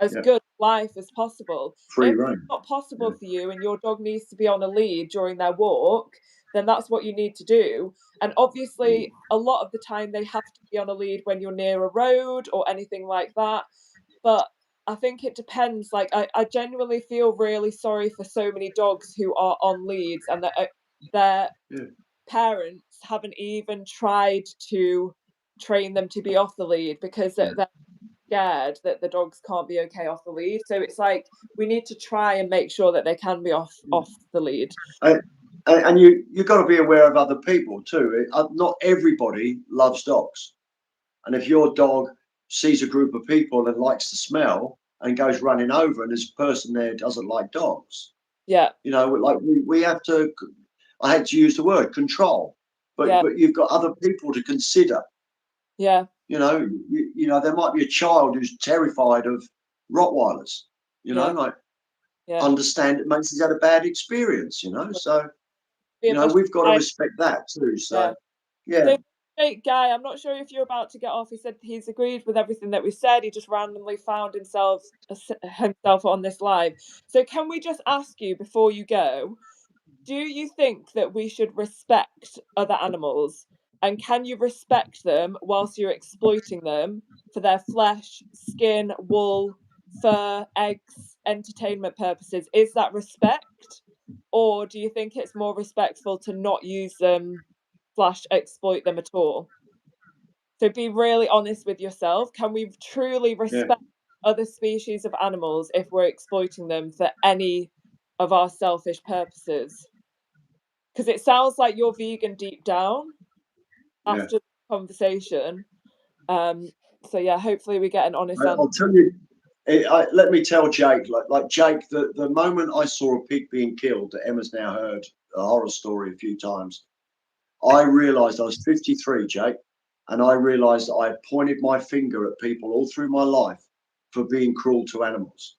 as yeah. good life as possible. Free If it's reign. not possible Yeah, for you and your dog needs to be on a lead during their walk, then that's what you need to do. And obviously, a lot of the time they have to be on a lead when you're near a road or anything like that. But I think it depends. Like, I genuinely feel really sorry for so many dogs who are on leads and that their yeah, parents haven't even tried to train them to be off the lead because yeah. they're scared that the dogs can't be okay off the lead. So it's like we need to try and make sure that they can be off the lead. And, and you got to be aware of other people too. Not everybody loves dogs. And if your dog sees a group of people and likes the smell and goes running over, and this person there doesn't like dogs, Yeah, like we have to. I had to use the word control, yeah, but you've got other people to consider. yeah, There might be a child who's terrified of Rottweilers. yeah, Like yeah. understand it makes he's had a bad experience. So Be emotional. we've got to respect that too. Yeah. So yeah, So, great guy, I'm not sure if you're about to get off. He said he's agreed with everything that we said. He just randomly found himself on this live. So, can we just ask you before you go? Do you think that we should respect other animals? And can you respect them whilst you're exploiting them for their flesh, skin, wool, fur, eggs, entertainment purposes? Is that respect? Or do you think it's more respectful to not use them slash exploit them at all? So be really honest with yourself. Can we truly yeah. respect other species of animals if we're exploiting them for any of our selfish purposes? Because it sounds like you're vegan deep down Yeah. after the conversation. Um, so yeah, hopefully we get an honest answer. I'll tell you. Let me tell Jake, like Jake, the moment I saw a pig being killed, that Emma's now heard a horror story a few times, I realised I was 53, Jake, and I realized that I had pointed my finger at people all through my life for being cruel to animals.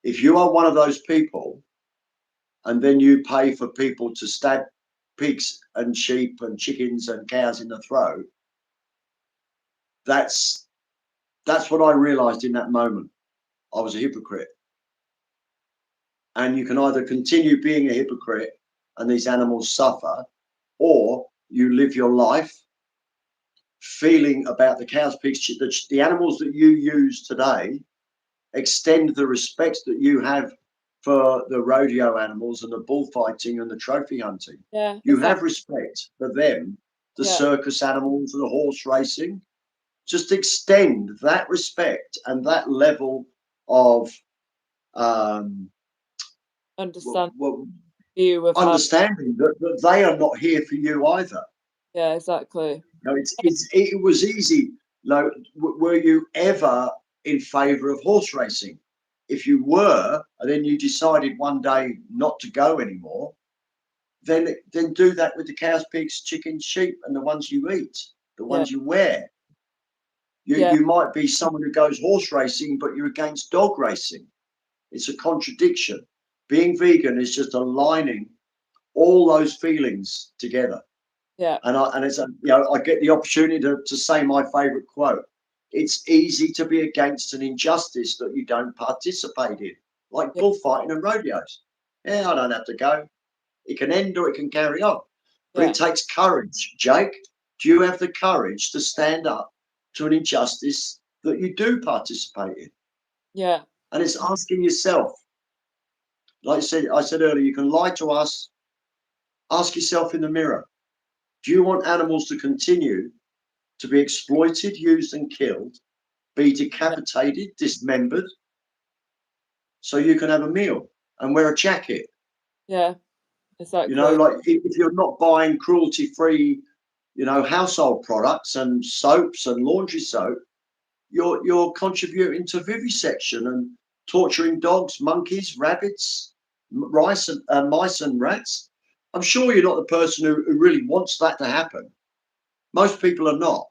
If you are one of those people, and then you pay for people to stab pigs and sheep and chickens and cows in the throat, that's what I realized in that moment. I was a hypocrite. And you can either continue being a hypocrite and these animals suffer, or you live your life feeling about the cows, pigs, the animals that you use today, extend the respect that you have for the rodeo animals and the bullfighting and the trophy hunting. Yeah, You have exactly. respect for them, the Yeah, circus animals, the horse racing. Just extend that respect and that level of um, understand well, view of how. understanding that they are not here for you either. Yeah, exactly. No, it was easy. Like, were you ever in favour of horse racing? If you were, and then you decided one day not to go anymore, then do that with the cows, pigs, chickens, sheep, and the ones you eat, the Yeah, ones you wear. yeah, You might be someone who goes horse racing, but you're against dog racing. It's a contradiction. Being vegan is just aligning all those feelings together. yeah, And it's I get the opportunity to say my favourite quote. It's easy to be against an injustice that you don't participate in, like yeah, bullfighting and rodeos. Yeah, I don't have to go. It can end or it can carry on, but yeah, it takes courage. Jake, do you have the courage to stand up to an injustice that you do participate in? yeah, And it's asking yourself, like I said earlier, you can lie to us. Ask yourself in the mirror: do you want animals to continue to be exploited, used, and killed, be yeah, decapitated, dismembered, so you can have a meal and wear a jacket? yeah, You know, exactly. like if you're not buying cruelty-free, household products and soaps and laundry soap, you're contributing to vivisection and torturing dogs, monkeys, rabbits, mice and rats. I'm sure you're not the person who really wants that to happen. Most people are not.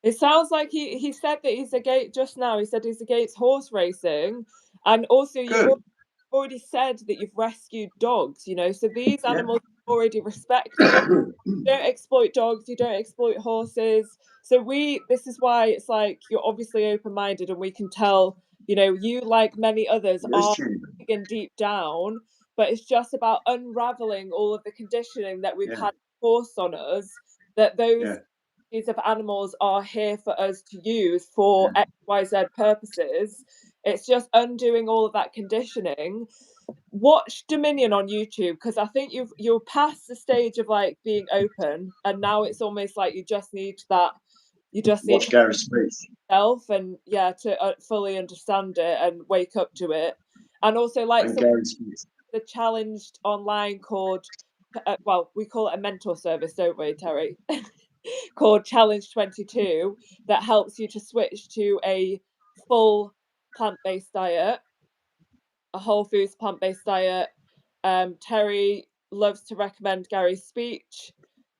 It sounds like he said that he's against just now. He said he's against horse racing, and also you've Good. already said that you've rescued dogs. So these Yeah. animals are already respected. You don't exploit dogs. You don't exploit horses. So this is why it's like you're obviously open-minded, and we can tell. You, like many others, It is are genuine. vegan deep down, but it's just about unraveling all of the conditioning that we've Yeah. had forced on us. That those Yeah. species of animals are here for us to use for Yeah. XYZ purposes. It's just undoing all of that conditioning. Watch Dominion on YouTube, because I think you're past the stage of like being open, and now it's almost like you just need Watch to Gary speak. self, and yeah, to fully understand it and wake up to it. And also, like, And some Gary speak. the challenged online called well, we call it a mentor service, don't we, Terry? Called Challenge 22, that helps you to switch to a full plant-based diet, a whole foods plant-based diet. Terry loves to recommend Gary's speech,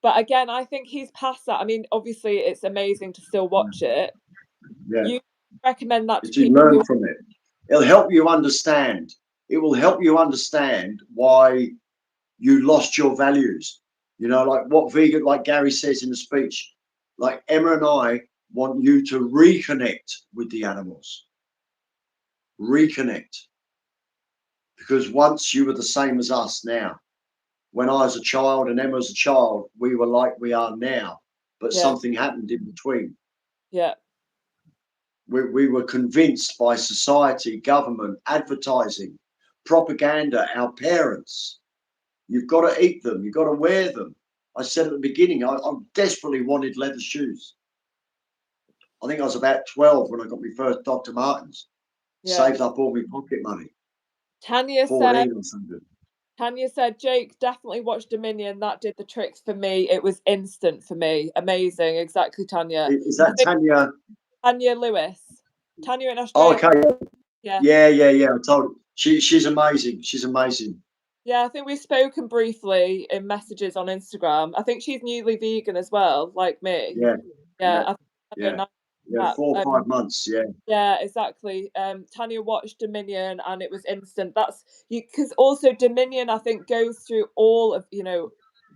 but again, I think he's past that. I mean, obviously, it's amazing to still watch it. Yeah. You recommend that to To people learn who, from it. It'll help you understand. It will help you understand why you lost your values. Like what vegan, like Gary says in the speech, like Emma and I want you to reconnect with the animals. Reconnect. Because once you were the same as us now. When I was a child and Emma was a child, we were like we are now. But yeah, something happened in between. yeah, We were convinced by society, government, advertising, propaganda, our parents. You've got to eat them. You've got to wear them. I said at the beginning, I desperately wanted leather shoes. I think I was about 12 when I got my first Dr. Martens. yeah. Saved up all my pocket money, Tanya said 14 or something. Tanya said, Jake, definitely watch Dominion. That did the tricks for me. It was instant for me. Amazing. Exactly, Tanya. Is I that think Tanya? Tanya Lewis. Tanya in Oh, Australia. okay. Yeah. Yeah. I told her. She's amazing. She's amazing. Yeah, I think we've spoken briefly in messages on Instagram. I think she's newly vegan as well, like me. Yeah. Yeah, yeah, I think Tanya yeah, announced yeah. that. 4 or 5 months. Yeah, Yeah, exactly. Tanya watched Dominion and it was instant. That's you because also Dominion, I think, goes through all of,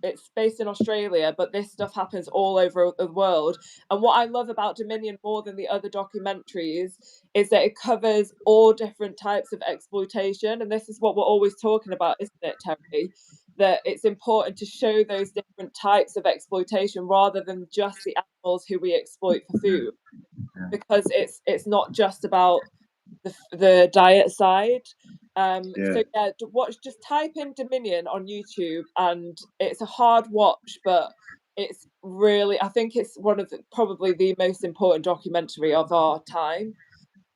it's based in Australia, but this stuff happens all over the world. And what I love about Dominion more than the other documentaries is that it covers all different types of exploitation. And this is what we're always talking about, isn't it, Terry? That it's important to show those different types of exploitation rather than just the animals who we exploit for food, because it's not just about the diet side. yeah, So yeah, watch. Just type in Dominion on YouTube, and it's a hard watch, but it's really. I think it's one of probably the most important documentary of our time.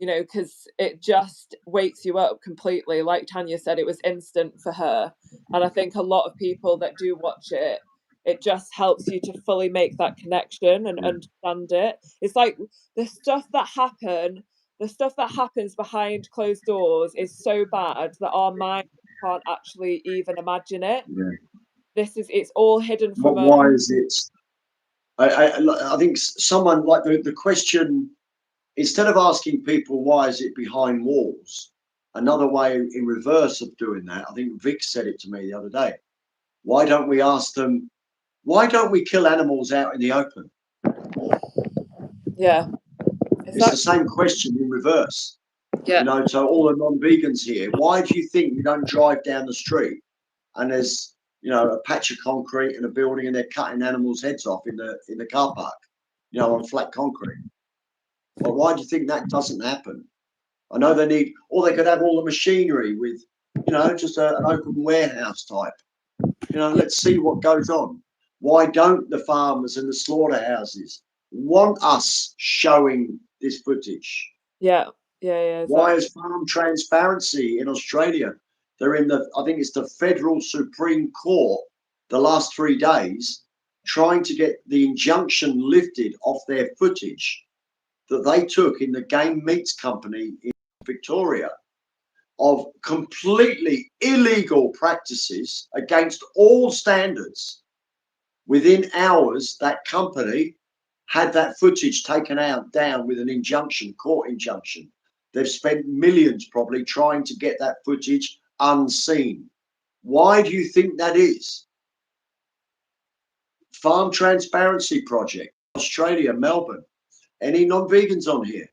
Because it just wakes you up completely. Like Tanya said, it was instant for her. And I think a lot of people that do watch it, it just helps you to fully make that connection and yeah, understand it. It's like the stuff that happen, the stuff that happens behind closed doors is so bad that our mind can't actually even imagine it. yeah. It's all hidden from What? us. Why is it? I think someone like the question, instead of asking people why is it behind walls, another way in reverse of doing that, I think Vic said it to me the other day. Why don't we ask them? Why don't we kill animals out in the open? Yeah, It's the exactly. same question in reverse. Yeah, To all the non-vegans here, why do you think you don't drive down the street and there's a patch of concrete and a building and they're cutting animals' heads off in the car park, on flat concrete? Well, why do you think that doesn't happen? I know they need, or they could have all the machinery with, just an open warehouse type. yeah, Let's see what goes on. Why don't the farmers and the slaughterhouses want us showing this footage? yeah, yeah, Why exactly. is farm transparency in Australia? They're in I think it's the federal Supreme Court the last 3 days trying to get the injunction lifted off their footage that they took in the game meats company in Victoria of completely illegal practices against all standards. Within hours, that company had that footage taken out down with an injunction, court injunction. They've spent millions probably trying to get that footage unseen. Why do you think that is? Farm Transparency Project, Australia, Melbourne. Any non-vegans on here?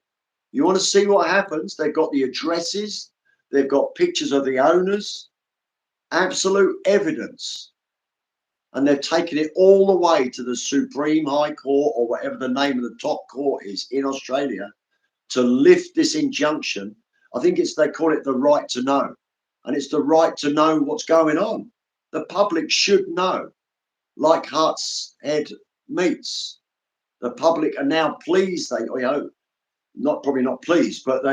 You want to see what happens? They've got the addresses, they've got pictures of the owners, absolute evidence. And they've taken it all the way to the Supreme High Court or whatever the name of the top court is in Australia to lift this injunction. I think they call it the right to know. And it's the right to know what's going on. The public should know, like Hart's Head Meats. The public are now pleased. Probably not pleased, but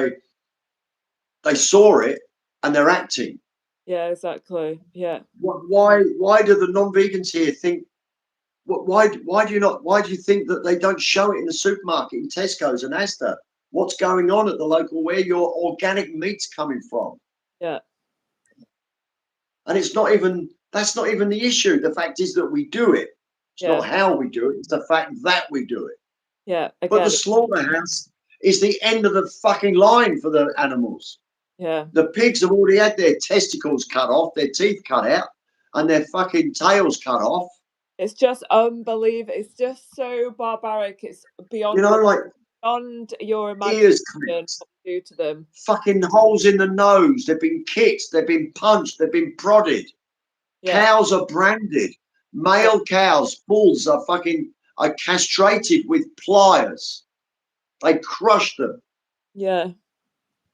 they saw it and they're acting. Yeah, exactly. Yeah. Why do the non-vegans here think? Why do you not? Why do you think that they don't show it in the supermarket, in Tesco's and Asda? What's going on at the local where your organic meat's coming from? Yeah. And that's not even the issue. The fact is that we do it. It's Yeah. not how we do it. It's the fact that we do it. Yeah. But the Again, slaughterhouse is the end of the fucking line for the animals. yeah. The pigs have already had their testicles cut off, their teeth cut out, and their fucking tails cut off. It's just unbelievable. It's just so barbaric. It's Like beyond your ears imagination clipped, what we do to them. fucking holes in the nose. They've been kicked, they've been punched, they've been prodded. Yeah. Cows are branded. Yeah. Male cows, bulls are castrated with pliers. They crush them Yeah. to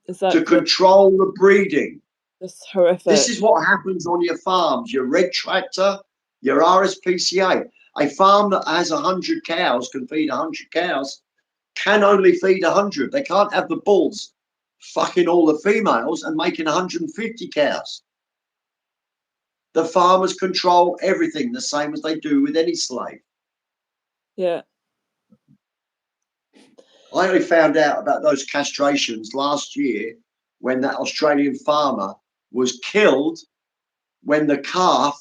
Exactly. control the breeding. Just This horrific. is what happens on your farms, your red tractor, your RSPCA. A farm that has 100 cows, can feed 100 cows, can only feed 100. They can't have the bulls fucking all the females and making 150 cows. The farmers control everything the same as they do with any slave. Yeah. I only found out about those castrations last year when that Australian farmer was killed when the calf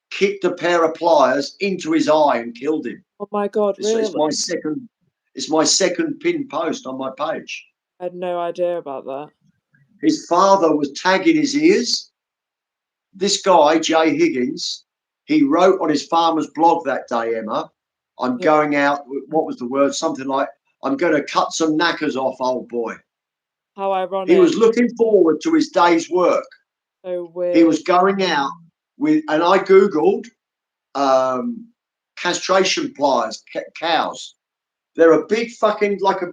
kicked a pair of pliers into his eye and killed him. Oh my God, It's really? my second. It's my second pinned post on my page. I had no idea about that. His father was tagging his ears. This guy, Jay Higgins, he wrote on his farmer's blog that day, Emma, I'm Yeah, going out, what was the word? Something like, I'm going to cut some knackers off, old boy. how He ironic. was looking forward to his day's work. So He weird. was going out with, and I Googled castration pliers, cows. They're a big fucking, like a,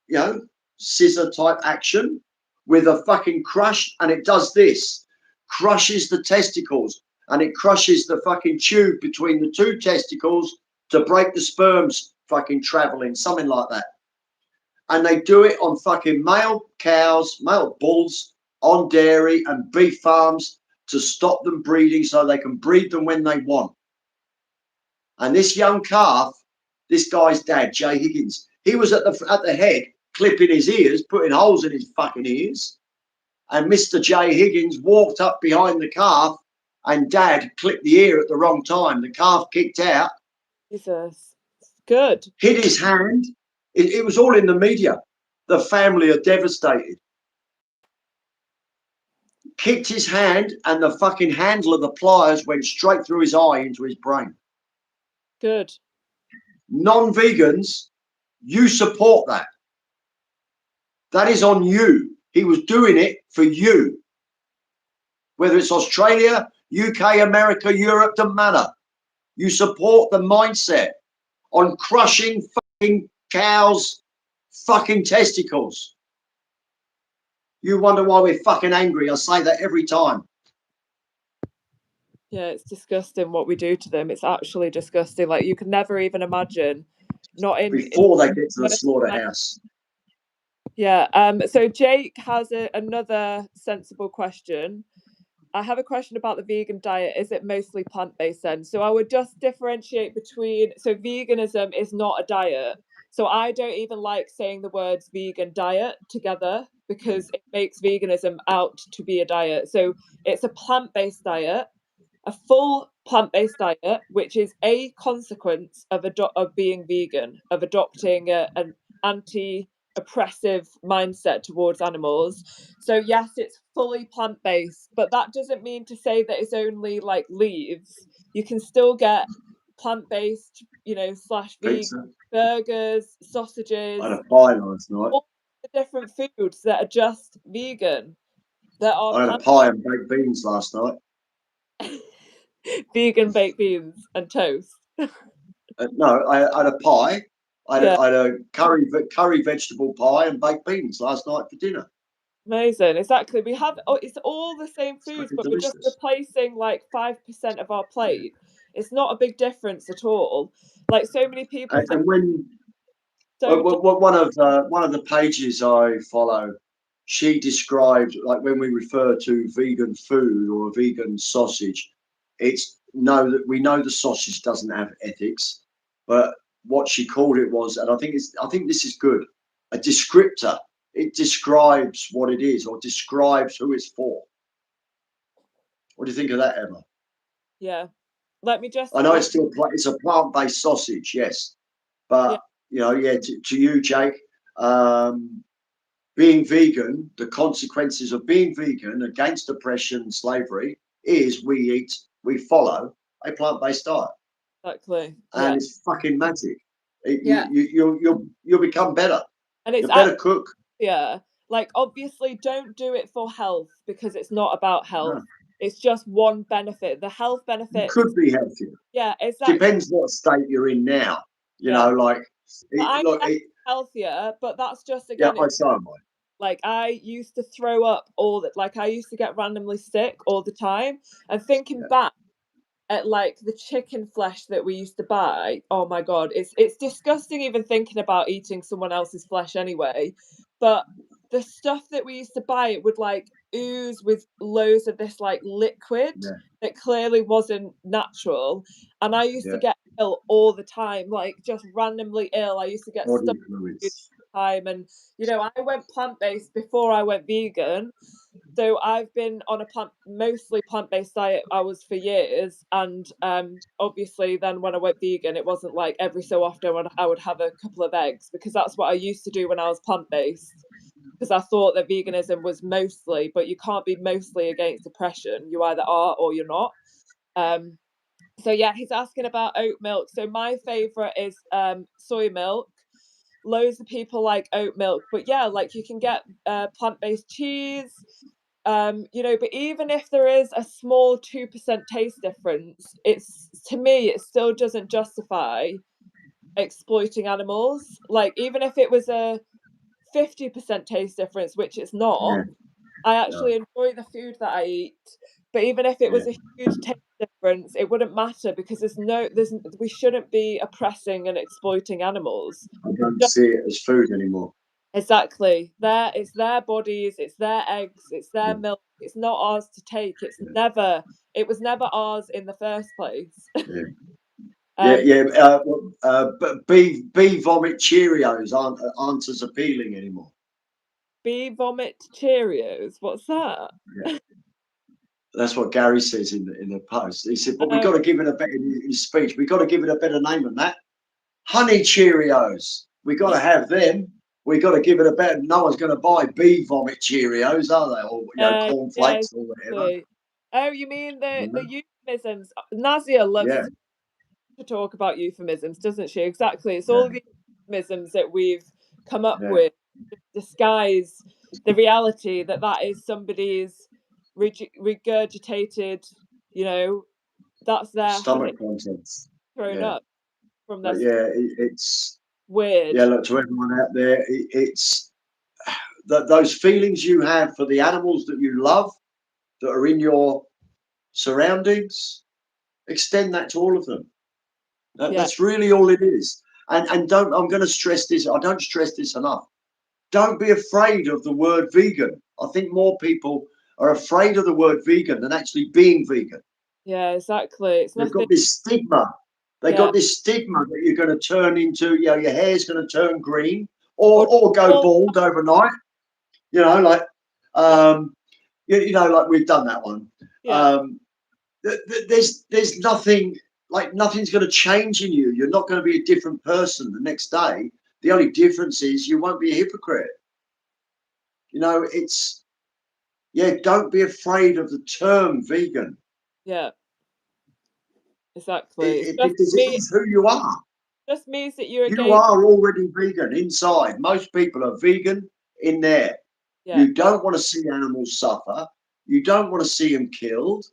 you know, scissor type action with a fucking crush, and it does this, crushes the testicles, and it crushes the fucking tube between the two testicles to break the sperms fucking traveling, something like that. And they do it on fucking male cows, male bulls, on dairy and beef farms to stop them breeding so they can breed them when they want. And this young calf, this guy's dad, Jay Higgins, he was at the head clipping his ears, putting holes in his fucking ears. And Mr. Jay Higgins walked up behind the calf and dad clipped the ear at the wrong time. The calf kicked out, Jesus. Good. hit his hand. It was all in the media. The family are devastated. Kicked his hand and the fucking handle of the pliers went straight through his eye into his brain. Good. Non-vegans, you support that. That is on you. He was doing it for you. Whether it's Australia, UK, America, Europe, doesn't matter. You support the mindset on crushing fucking cows' fucking testicles. You wonder why we're fucking angry. I say that every time. Yeah, it's disgusting what we do to them. It's actually disgusting. Like, you can never even imagine. Not in Before they get to the first time. slaughterhouse. Yeah. So Jake has another sensible question. I have a question about the vegan diet. Is it mostly plant-based then? So I would just differentiate between, so veganism is not a diet. So I don't even like saying the words vegan diet together because it makes veganism out to be a diet. So it's a plant-based diet, a full plant-based diet, which is a consequence of being vegan, of adopting an anti-oppressive mindset towards animals. So yes, it's fully plant-based, but that doesn't mean to say that it's only like leaves. You can still get plant-based, slash vegan Pizza. burgers, I had sausages, a pie last night. all the different foods that are just vegan, that are I had a pie and baked beans last night. vegan baked beans and toast. No, I had a pie. Yeah, I had a curry vegetable pie and baked beans last night for dinner. amazing. Exactly. It's all the same It's foods, fucking but we're just delicious. replacing like 5% of our plate. It's not a big difference at all. Like, so many people think And when so. one of the pages I follow, she described, like, when we refer to vegan food or a vegan sausage, it's know that we know the sausage doesn't have ethics, but what she called it was, and I think this is good, a descriptor. It describes what it is or describes who it's for. What do you think of that, Emma? Yeah, let me just I know it's still it's a plant-based sausage, yes, yeah, but yeah, to you, Jake, being vegan, the consequences of being vegan against oppression and slavery is we follow a plant-based diet, exactly. and Yeah, it's fucking magic. yeah, You'll become better. and it's You're better cook. yeah. Like, obviously, don't do it for health because it's not about health. No, It's just one benefit. The health you benefits. could be healthier. Yeah, exactly. Depends what state you're in now. Yeah, Like but it, I'm look, definitely healthier. But that's just, yeah, again, I it's so am I. like I used to throw up all that. Like, I used to get randomly sick all the time. And thinking Yeah, back at like the chicken flesh that we used to buy, oh my god, it's disgusting even thinking about eating someone else's flesh anyway. But the stuff that we used to buy, it would like ooze with loads of this like liquid yeah, that clearly wasn't natural, and I used to yeah. get ill all the time, like just randomly ill. I used to get stuff Body all the fluids. time, and I went plant-based before I went vegan, So I've been on a mostly plant-based diet I was for years, and obviously then when I went vegan, it wasn't like every so often when I would have a couple of eggs, because that's what I used to do when I was plant-based. Because I thought that veganism was mostly, but you can't be mostly against depression. You either are or you're not. Um, so yeah, he's asking about oat milk. So my favorite is soy milk. Loads of people like oat milk, but yeah, like you can get plant-based cheese. But even if there is a small 2% taste difference, it's, to me, it still doesn't justify exploiting animals. Like, even if it was a 50% taste difference, which it's Yeah, not, I no, actually enjoy the food that I eat. But even if it yeah. was a huge taste difference, it wouldn't matter, because we shouldn't be oppressing and exploiting animals. I don't see it as food anymore. Exactly. It's their bodies, it's their eggs, it's their Yeah, milk. It's not ours to take. yeah, It was never ours in the first place. yeah. Yeah, Um, yeah. But bee vomit Cheerios aren't as appealing anymore. bee vomit Cheerios. What's that? Yeah, that's what Gary says in the post. He said, "But we got Oh, to give it a better in his speech. We got to give it a better name than that. Honey Cheerios. We got to have them. We got to give it a better. No one's going to buy bee vomit Cheerios, are they? Or yeah, cornflakes or whatever. exactly. Oh, you mean You the know? euphemisms? Nazia loves Yeah, to talk about euphemisms, doesn't she? Exactly. It's yeah, all the euphemisms that we've come up yeah. with to disguise the reality that that is somebody's regurgitated, you know, that's their honey Stomach contents. thrown Yeah, up from their but yeah, it's weird. yeah. Look, to everyone out there, it's those feelings you have for the animals that you love that are in your surroundings. Extend that to all of them. Yeah, That's really all it is. And don't. I'm going to stress this. I don't stress this enough. Don't be afraid of the word vegan. I think more people are afraid of the word vegan than actually being vegan. yeah, exactly. It's They've nothing. got this stigma. They Yeah, got this stigma that you're going to turn into, your hair's going to turn green or or go well, bald overnight. Like, um, like we've done that one. yeah, Um, there's nothing, like nothing's going to change in you. You're not going to be a different person the next day. The only difference is you won't be a hypocrite. It's, yeah, don't be afraid of the term vegan. yeah, exactly. It's Because it is who you are. just means that you're You against. are already vegan inside. Most people are vegan in there. Yeah, You don't want to see animals suffer. You don't want to see them killed.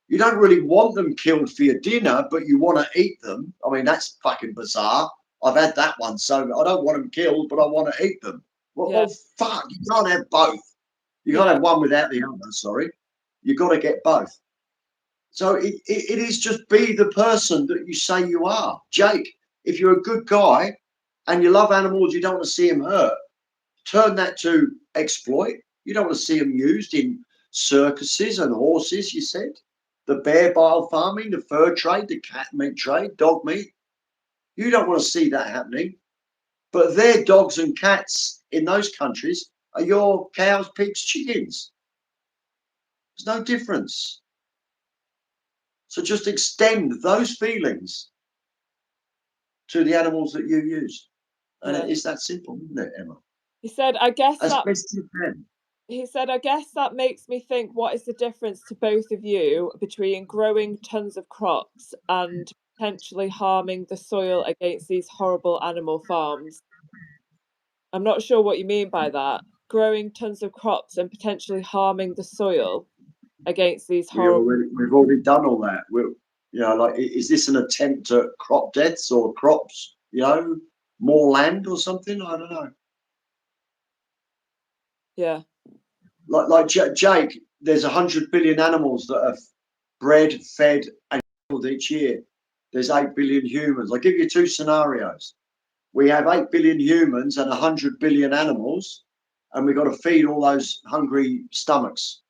You don't really want them killed for your dinner, but you want to eat them. I mean, that's fucking bizarre. I've had that one. So I don't want them killed, but I want to eat them. Well, yeah, fuck. You can't have both. You can't yeah, have one without the other. Sorry. You got to get both. So it is just be the person that you say you are. Jake, if you're a good guy and you love animals, you don't want to see them hurt, turn that to exploit. You don't want to see them used in circuses and horses, you said. The bear bile farming, the fur trade, the cat meat trade, dog meat. You don't want to see that happening. But their dogs and cats in those countries are your cows, pigs, chickens. There's no difference. So just extend those feelings to the animals that you use. And yeah. it's that simple, isn't it, Emma? He said, I guess As that best you can. he said, I guess that makes me think, what is the difference to both of you between growing tons of crops and potentially harming the soil against these horrible animal farms? I'm not sure what you mean by that. Growing tons of crops and potentially harming the soil against these horrible. We've already done all that. Like, is this an attempt at crop deaths or crops? More land or something? I don't know. Yeah, Jake, there's 100 billion animals that are bred, fed, and killed each year. There's 8 billion humans. I'll give you two scenarios. We have 8 billion humans and 100 billion animals, and we've got to feed all those hungry stomachs.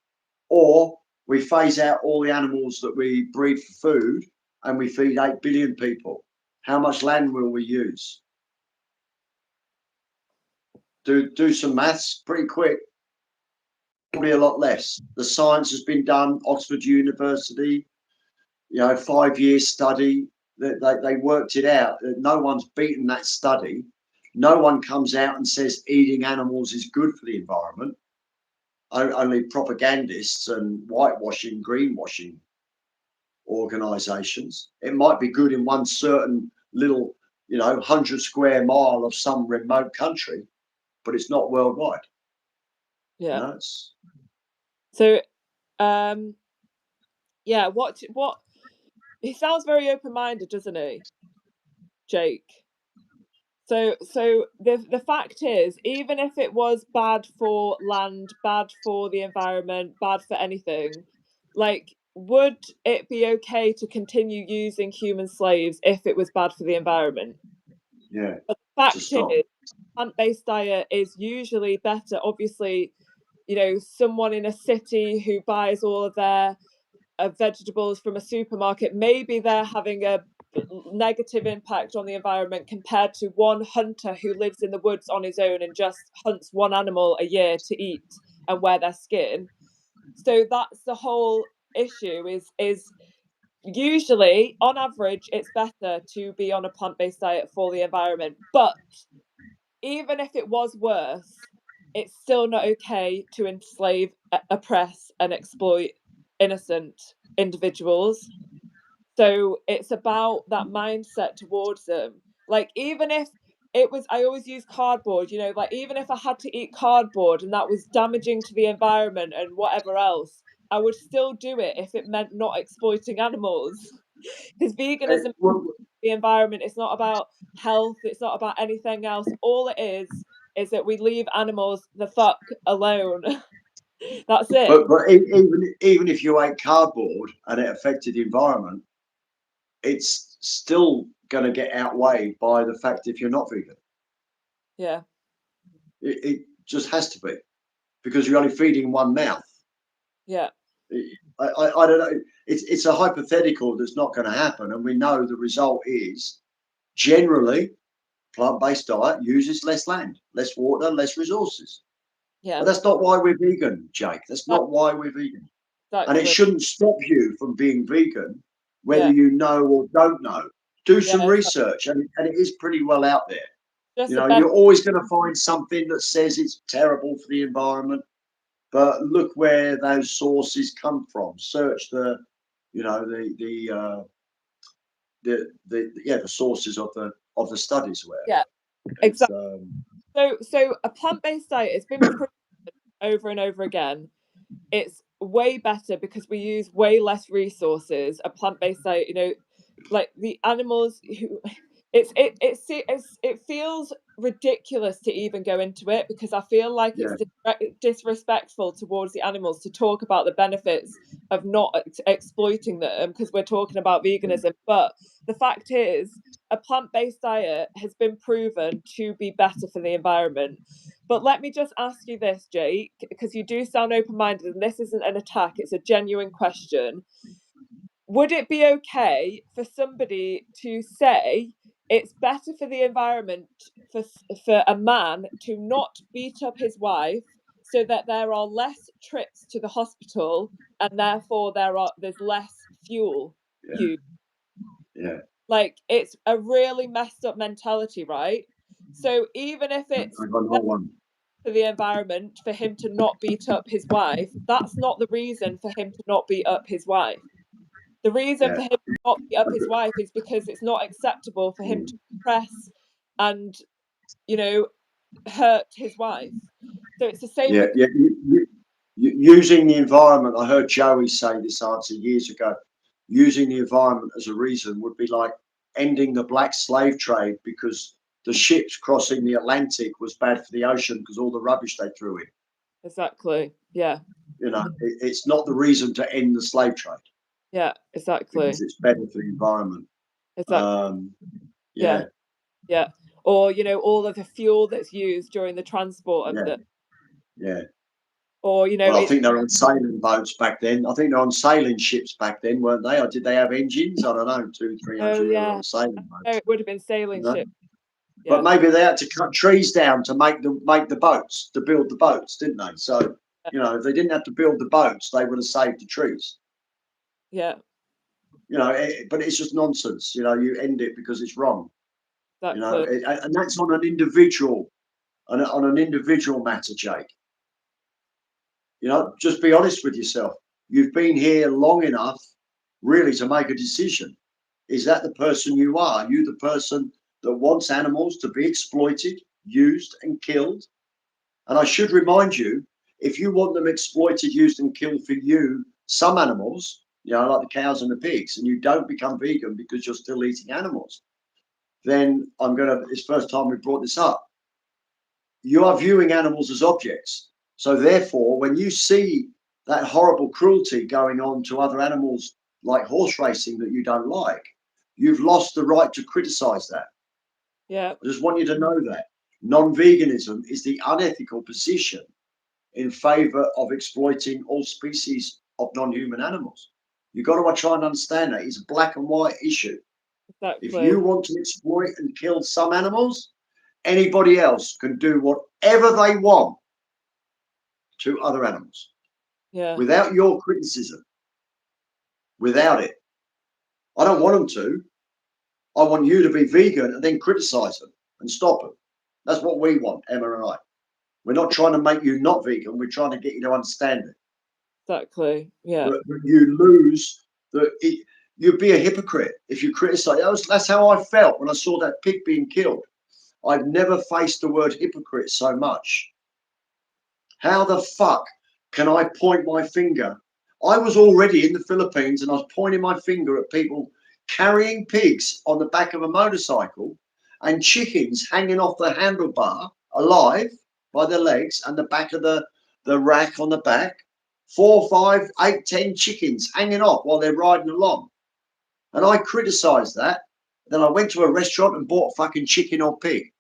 Or we phase out all the animals that we breed for food and we feed 8 billion people. How much land will we use? Do some maths pretty quick. Probably a lot less. The science has been done. Oxford University, 5 year study. They worked it out. No one's beaten that study. No one comes out and says eating animals is good for the environment. Only propagandists and whitewashing, greenwashing organisations. It might be good in one certain little, 100 square mile of some remote country, but it's not worldwide. Yeah. It's So, yeah, what he sounds very open-minded, doesn't he, Jake? So the fact is, even if it was bad for land, bad for the environment, bad for anything, like, would it be okay to continue using human slaves if it was bad for the environment? yeah, But the to fact stop. is, plant-based diet is usually better. Obviously, someone in a city who buys all of their vegetables from a supermarket, maybe they're having a negative impact on the environment compared to one hunter who lives in the woods on his own and just hunts one animal a year to eat and wear their skin. So that's the whole issue, is usually on average it's better to be on a plant-based diet for the environment, but even if it was worse, it's still not okay to enslave, oppress, and exploit innocent individuals. So it's about that mindset towards them. Like, even if it was, I always use cardboard, like, even if I had to eat cardboard and that was damaging to the environment and whatever else, I would still do it if it meant not exploiting animals. Because veganism, Well, the environment, it's not about health, it's not about anything else. All it is that we leave animals the fuck alone. That's it. but even if you ate cardboard and it affected the environment, it's still going to get outweighed by the fact if you're not vegan. Yeah. It just has to be, because you're only feeding one mouth. Yeah. I don't know. It's a hypothetical that's not going to happen, and we know the result is generally plant-based diet uses less land, less water, less resources. But Yeah. that's not why we're vegan, Jake. That's not why we're vegan. And it Exactly. shouldn't stop you from being vegan, whether Yeah. you know or don't know. Do some Yeah. research, and it is pretty well out there. Just the best. You're always going to find something that says it's terrible for the environment, but look where those sources come from. Search you know, the sources of the studies, or whatever. Yeah. It's Exactly. So a plant-based diet has been proven over and over again. It's way better because we use way less resources. A plant-based diet, like the animals who, it feels ridiculous to even go into it, because I feel like yeah, it's disrespectful towards the animals to talk about the benefits of not exploiting them, because we're talking about yeah, veganism. But the fact is, a plant-based diet has been proven to be better for the environment. But let me just ask you this, Jake, because you do sound open-minded, and this isn't an attack, it's a genuine question. Would it be okay for somebody to say it's better for the environment for a man to not beat up his wife, so that there are less trips to the hospital and therefore there's less fuel yeah, used? yeah. Like, it's a really messed up mentality, right? So even if it's I got another one. for the environment for him to not beat up his wife, that's not the reason for him to not beat up his wife. The reason Yeah, for him to not beat up his wife is because it's not acceptable for him mm, to oppress and, you know, hurt his wife. So it's the same yeah, with, yeah. Using the environment. I heard Joey say this answer years ago. Using the environment as a reason would be like ending the black slave trade because the ships crossing the Atlantic was bad for the ocean because all the rubbish they threw in. exactly. Yeah. It's not the reason to end the slave trade Yeah, because exactly. it's better for the environment. Exactly. Um, Yeah. yeah, Yeah. Or, all of the fuel that's used during the transport of yeah, the, yeah. or, Well, I it's, think they were on sailing boats back then. I think they're on sailing ships back then, weren't they? Or did they have engines? I don't know. Two, three oh, hundred. They were yeah. on sailing No, boats. it would have been You sailing know, ship. but Yeah. maybe they had to cut trees down to make the boats, to build the boats, didn't they? So You know, if they didn't have to build the boats, they would have saved the trees. Yeah, You know, but it's just nonsense. You know, you end it because it's wrong. You know, exactly. and that's on an individual, on an individual matter, Jake. You know, just be honest with yourself. You've been here long enough, really, to make a decision. Is that the person you are? Are you the person that wants animals to be exploited, used, and killed? And I should remind you, if you want them exploited, used, and killed for you, some animals, you know, like the cows and the pigs, and you don't become vegan because you're still eating animals, then it's the first time we brought this up. You are viewing animals as objects. So therefore, when you see that horrible cruelty going on to other animals, like horse racing, that you don't like, you've lost the right to criticize that. Yeah, I just want you to know that non-veganism is the unethical position in favor of exploiting all species of non-human animals. You've got to try and understand that it's a black and white issue. If you exactly. want to exploit and kill some animals, anybody else can do whatever they want to other animals Yeah, without your criticism, without it. I don't want them to. I want you to be vegan and then criticize them and stop them. That's what we want, Emma and I. We're not trying to make you not vegan. We're trying to get you to understand it. exactly. Yeah, But you lose you'd be a hypocrite if you criticize. That's how I felt when I saw that pig being killed. I've never faced the word hypocrite so much. How the fuck can I point my finger? I was already in the Philippines and I was pointing my finger at people carrying pigs on the back of a motorcycle and chickens hanging off the handlebar alive by their legs and the back of the rack on the back. 4, 5, 8, 10 chickens hanging off while they're riding along. And I criticised that. Then I went to a restaurant and bought a fucking chicken or pig.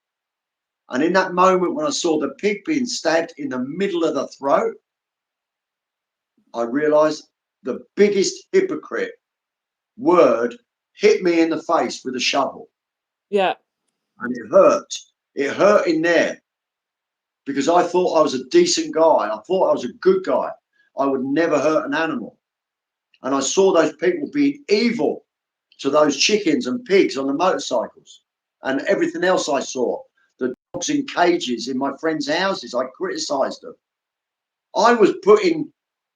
And in that moment, when I saw the pig being stabbed in the middle of the throat, I realized the biggest hypocrite word hit me in the face with a shovel. yeah, And it hurt. It hurt in there because I thought I was a decent guy. I thought I was a good guy. I would never hurt an animal. And I saw those people being evil to those chickens and pigs on the motorcycles and everything else I saw. The dogs in cages in my friends' houses, I criticized them. I was putting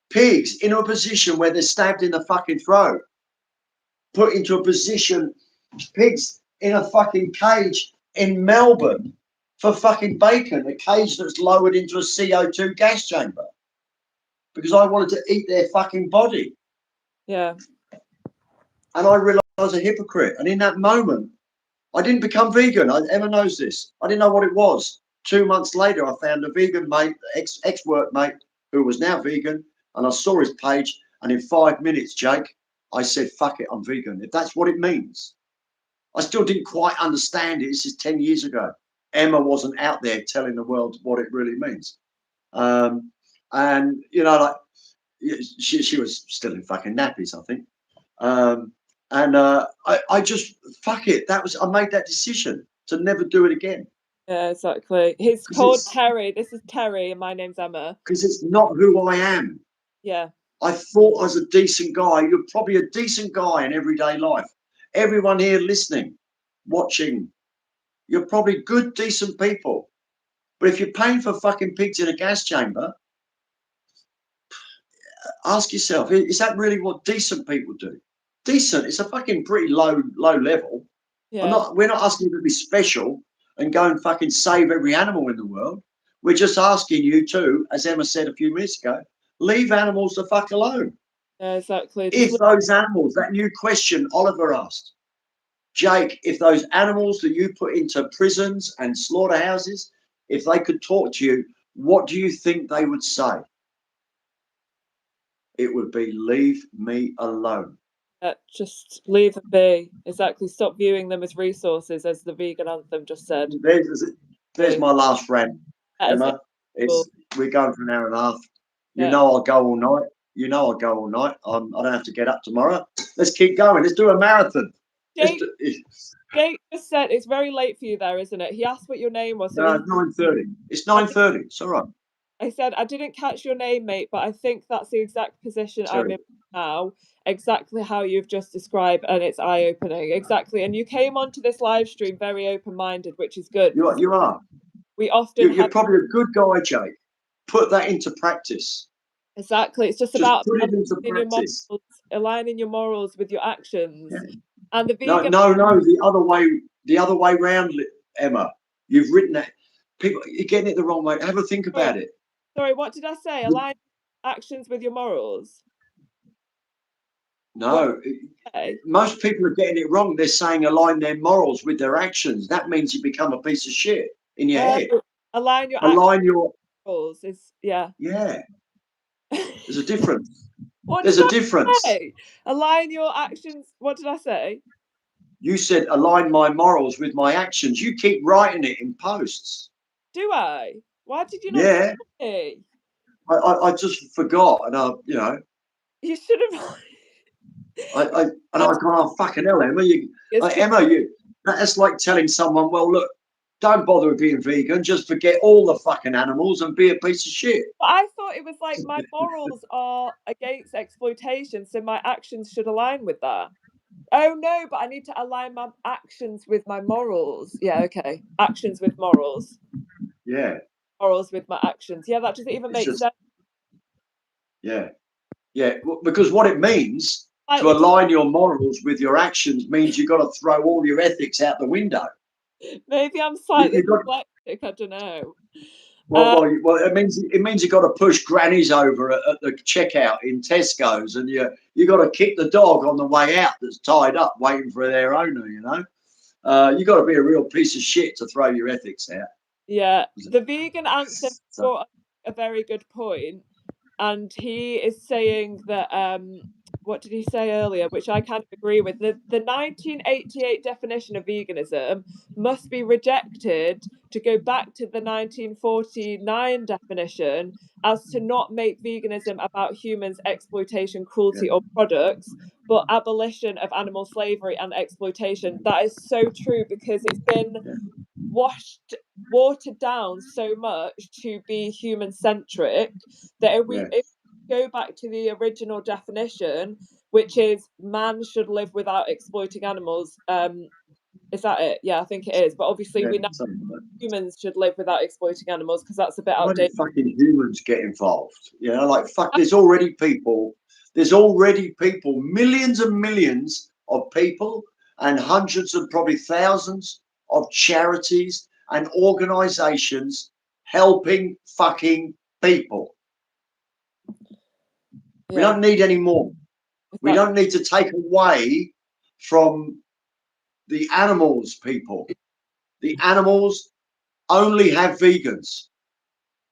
pigs into a position where they're stabbed in the fucking throat, put into a position, pigs in a fucking cage in Melbourne for fucking bacon, a cage that's lowered into a CO2 gas chamber because I wanted to eat their fucking body. yeah, And I realized I was a hypocrite. And in that moment, I didn't become vegan. Emma knows this. I didn't know what it was. 2 months later, I found a vegan mate, ex-workmate, who was now vegan, and I saw his page. And in 5 minutes, Jake, I said, fuck it, I'm vegan. If that's what it means. I still didn't quite understand it. This is 10 years ago. Emma wasn't out there telling the world what it really means. And, you know, like, she was still in fucking nappies, I think. I just, fuck it. I made that decision to never do it again. yeah, exactly. He's Because called Terry. This is Terry, and my name's Emma. it's not who I am. Yeah, I thought I was a decent guy. You're probably a decent guy in everyday life. Everyone here listening, watching, you're probably good, decent people. But if you're paying for fucking pigs in a gas chamber, ask yourself, is that really what decent people do? Decent, it's a fucking pretty low level. yeah, We're not asking you to be special and go and fucking save every animal in the world. We're just asking you to, as Emma said a few minutes ago, leave animals the fuck alone. yeah, exactly. Just If those animals, that new question Oliver asked, Jake, if those animals that you put into prisons and slaughterhouses, if they could talk to you, what do you think they would say? It would be, leave me alone. just leave them be. Exactly. Stop viewing them as resources, as the vegan anthem just said. There's my last rant, That is Emma. cool. We're going for an hour and a half. You Yeah. know I'll go all night. You know I'll go all night. I don't have to get up tomorrow. Let's keep going. Let's do a marathon. Jake, Jake just said it's very late for you there, isn't it? He asked what your name was, so No, he it's 9:30. It's I, 9:30. It's all right. I said I didn't catch your name, mate, but I think that's the exact position I'm Terry. in now. Exactly how you've just described, and it's eye-opening. Exactly. And you came onto this live stream very open-minded, which is good You are. because You are. we often You're have probably a good guy, Jake. Put that into practice. exactly. It's just Just about put it into aligning your practice. morals, aligning your morals with your Yeah. actions. And the No, vegan, no, no. The other way round, Emma. You've written that. People, you're getting it the wrong way. Have a think sorry, about it. sorry, what did I say? Align actions with your morals. What did No, I say? most people are getting it wrong. They're saying align their morals with their actions. That means you become a piece of shit in your Oh, head. align your actions Align your, with your morals is yeah. yeah, there's a difference. What did There's a I difference. say? Align your actions. What did I say? You said align my morals with my actions. You keep writing it in posts. Do I? Why did you not tell Yeah, me? I just forgot, and You should have. I and I What gone, oh fucking hell, Emma, is Emma, that's like telling someone, well, look, don't bother with being vegan, just forget all the fucking animals and be a piece of shit. But I thought it was like my morals are against exploitation, so my actions should align with that. Oh no, but I need to align my actions with my morals. Yeah, okay. Actions with morals. Yeah, Morals with my actions. Yeah, that doesn't even it's make just sense. yeah, yeah, because what it means to Slightly align your morals with your actions means you've got to throw all your ethics out the window. maybe I'm You, slightly you've got dyslexic, I don't know. Well, Uh, it means you've got to push grannies over at the checkout in Tesco's, and you got to kick the dog on the way out that's tied up waiting for their owner. You got to be a real piece of shit to throw your ethics out. yeah, the vegan answer So, brought up a very good point, and he is saying that what did he say earlier, which I kind of agree with. The 1988 definition of veganism must be rejected to go back to the 1949 definition as to not make veganism about humans exploitation, yeah, cruelty or products, but abolition of animal slavery and exploitation. That is so true because it's been yeah, washed watered down so much to be human centric that yeah, if we go back to the original definition, which is man should live without exploiting animals. Is that it? Yeah, I think it is. But obviously, yeah. we know Something like that. humans should live without exploiting animals because that's a bit Why did outdated. fucking humans get involved? Like fuck. There's already people. There's already people. Millions and millions of people, and hundreds and probably thousands of charities and organisations helping fucking people. We Yeah, don't need any more. We exactly. don't need to take away from the animals, people. The animals only have vegans.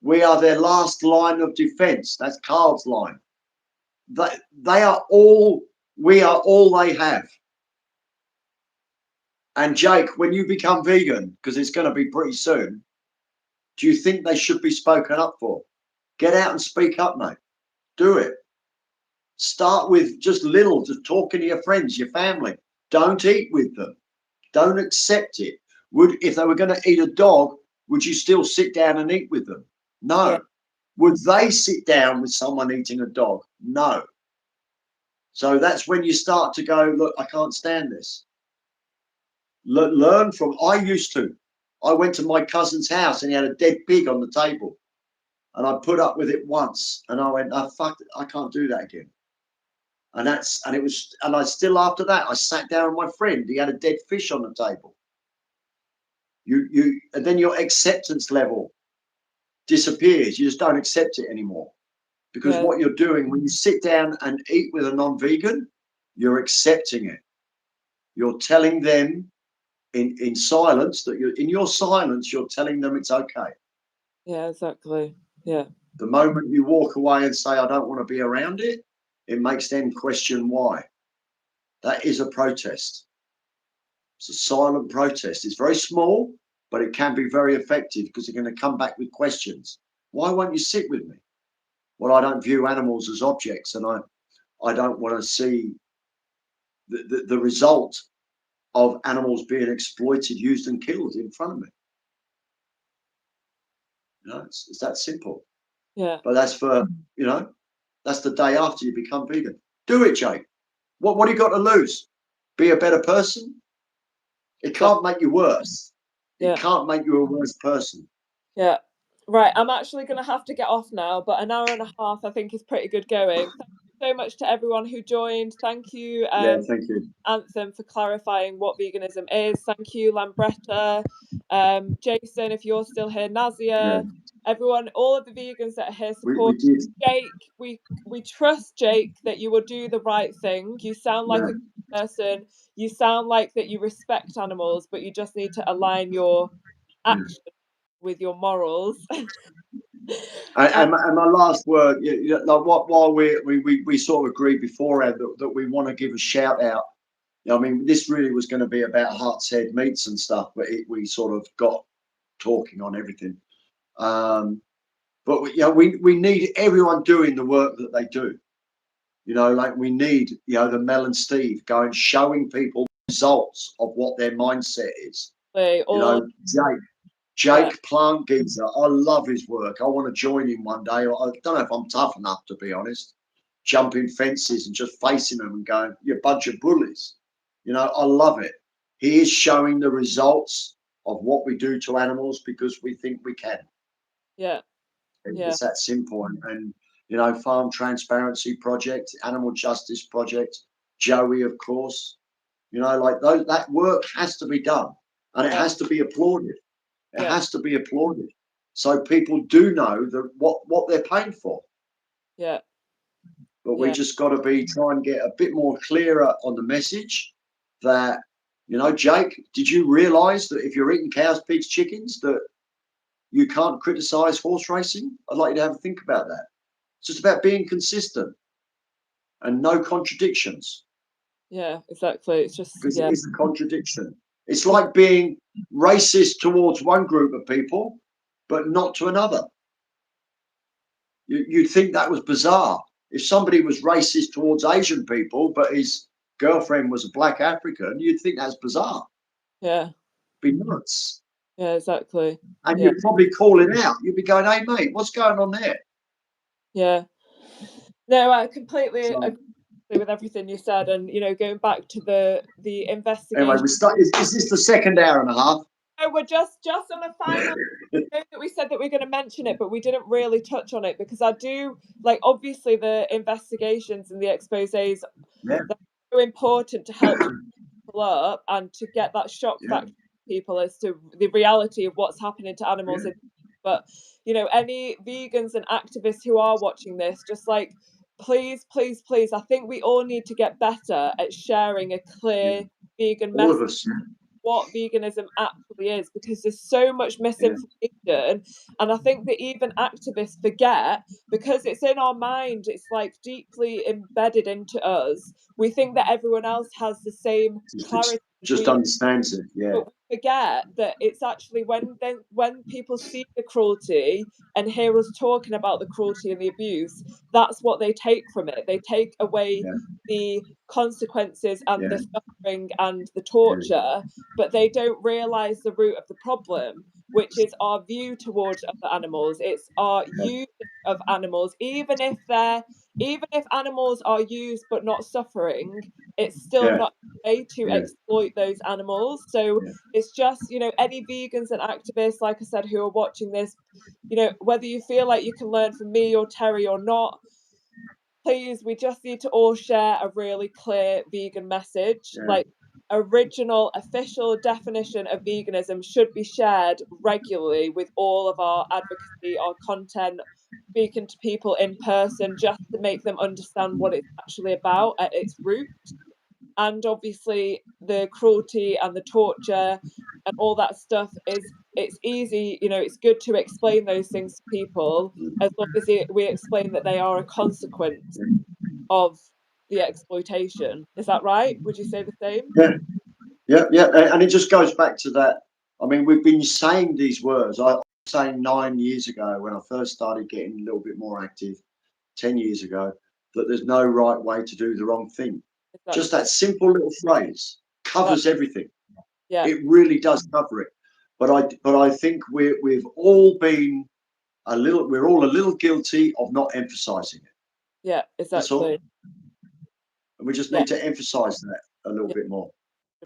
We are their last line of defense. That's Carl's line. They are all, we are all they have. And Jake, when you become vegan, because it's going to be pretty soon, do you think they should be spoken up for? Get out and speak up, mate. Do it. Start with just little, just talking to your friends, your family. Don't eat with them. Don't accept it. If they were going to eat a dog, would you still sit down and eat with them? Yeah, No. Would they sit down with someone eating a dog? No. So that's when you start to go, look, I can't stand this. Learn from, I used to. I went to my cousin's house and he had a dead pig on the table. And I put up with it once. And I went, oh, fuck, I can't do that again. And I still, after that, I sat down with my friend. He had a dead fish on the table. And then your acceptance level disappears. You just don't accept it anymore. Because yeah, what you're doing when you sit down and eat with a non-vegan, you're accepting it. You're telling them in silence that in your silence, you're telling them it's okay. yeah, exactly. Yeah, The moment you walk away and say, I don't want to be around it, it makes them question why. That is a protest. It's a silent protest. It's very small, but it can be very effective because they're going to come back with questions. Why won't you sit with me? Well, I don't view animals as objects, and I don't want to see the result of animals being exploited, used, and killed in front of me. It's that simple. Yeah. But that's for, you know, that's the day after you become vegan. Do it, Jake. What do you got to lose? Be a better person? It Yeah. can't make you worse. It Yeah. can't make you a worse person. Yeah. Right. I'm actually going to have to get off now, but an hour and a half I think is pretty good going. Thank you so much to everyone who joined. Thank you, Yeah, thank you. Anthem, for clarifying what veganism is. Thank you, Lambretta, Jason, if you're still here, Yeah, Nazia, everyone, all of the vegans that are here we support. did. Jake, we trust, Jake, that you will do the right thing. You sound like Yeah, a good person. You sound like that you respect animals, but you just need to align your yeah. action with your morals. And, uh, and my last word, like while we sort of agreed beforehand that we want to give a shout out. I mean, this really was going to be about Heart's Head meats and stuff, but we sort of got talking on everything. But we need everyone doing the work that they do. Like we need, the Mel and Steve going, showing people results of what their mindset is. all, yeah, Jake Plant Geezer, I love his work. I want to join him one day. I don't know if I'm tough enough, to be honest. Jumping fences and just facing them and going, "You're a bunch of bullies." I love it. He is showing the results of what we do to animals because we think we can. yeah, yeah, It's that simple. And Farm Transparency Project, Animal Justice Project, Joey, of course. Like those, that work has to be done, and it yeah, has to be applauded. It yeah, has to be applauded, so people do know that what they're paying for. yeah, But we yeah, just got to be try and get a bit more clearer on the message that, Jake, did you realise that if you're eating cows, pigs, chickens, that you can't criticise horse racing? I'd like you to have a think about that. It's just about being consistent and no contradictions, yeah, exactly. It's just, because it yeah, is a contradiction. It's like being racist towards one group of people, but not to another. You'd think that was bizarre. If somebody was racist towards Asian people, but his girlfriend was a black African, you'd think that's bizarre. yeah, Be nuts. yeah, exactly. And Yeah, you'd probably call it out. You'd be going, "Hey, mate, what's going on there?" yeah. No, I completely So agree with everything you said, and going back to the anyway, investigation. we start. Is this the second hour and a half? No, we're just on a final. I know that we said that we're going to mention it, but we didn't really touch on it because I do like, obviously, the investigations and the exposés, Yeah, they're so important to help people up and to get that shock yeah, factor to people as to the reality of what's happening to animals. yeah, But any vegans and activists who are watching this, just like, please, please, please, I think we all need to get better at sharing a yeah. clear vegan All message, of us. what veganism actually is, because there's so much Yeah, misinformation. And I think that even activists forget, because it's in our mind, it's like deeply embedded into us. We think that everyone else has the same clarity as just we, understands it. Yeah, but we forget that it's actually when people see the cruelty and hear us talking about the cruelty and the abuse, that's what they take from it. They take away yeah, the consequences and yeah, the suffering and the yeah, torture, but they don't realize the root of the problem, which is our view towards other animals. It's our use of animals, even if animals are used but not suffering, it's still yeah, not way to yeah, exploit those animals. So yeah, it's just, any vegans and activists, like I said, who are watching this, whether you feel like you can learn from me or Terry or not, please, we just need to all share a really clear vegan message. yeah, Like, original official definition of veganism should be shared regularly with all of our advocacy, our content, speaking to people in person, just to make them understand what it's actually about at its root. And obviously the cruelty and the torture and all that stuff, it's easy, it's good to explain those things to people, as long as we explain that they are a consequence of the exploitation. Is that right? Would you say the same? yeah, yeah, yeah. And it just goes back to that. I mean, we've been saying these words. I was saying 9 years ago when I first started getting a little bit more active, 10 years ago, that there's no right way to do the wrong thing. Just Exactly. that simple little phrase That, covers everything. yeah, It really does cover it. But I think we've all been we're all a little guilty of not emphasizing it. Yeah, That's all. exactly. And we just Yeah, need to emphasize that a little yeah. bit more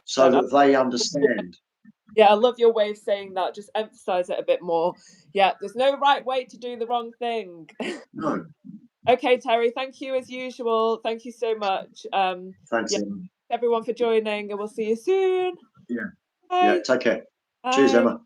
so 100%. that they understand. Yeah, I love your way of saying that. Just emphasize it a bit more. Yeah, there's no right way to do the wrong thing. No, Okay, Terry, thank you as usual. Thank you so much. thanks, Yeah, Emma. everyone for joining, and we'll see you soon. Yeah, yeah. Bye. Take care. Cheers, Bye. Emma.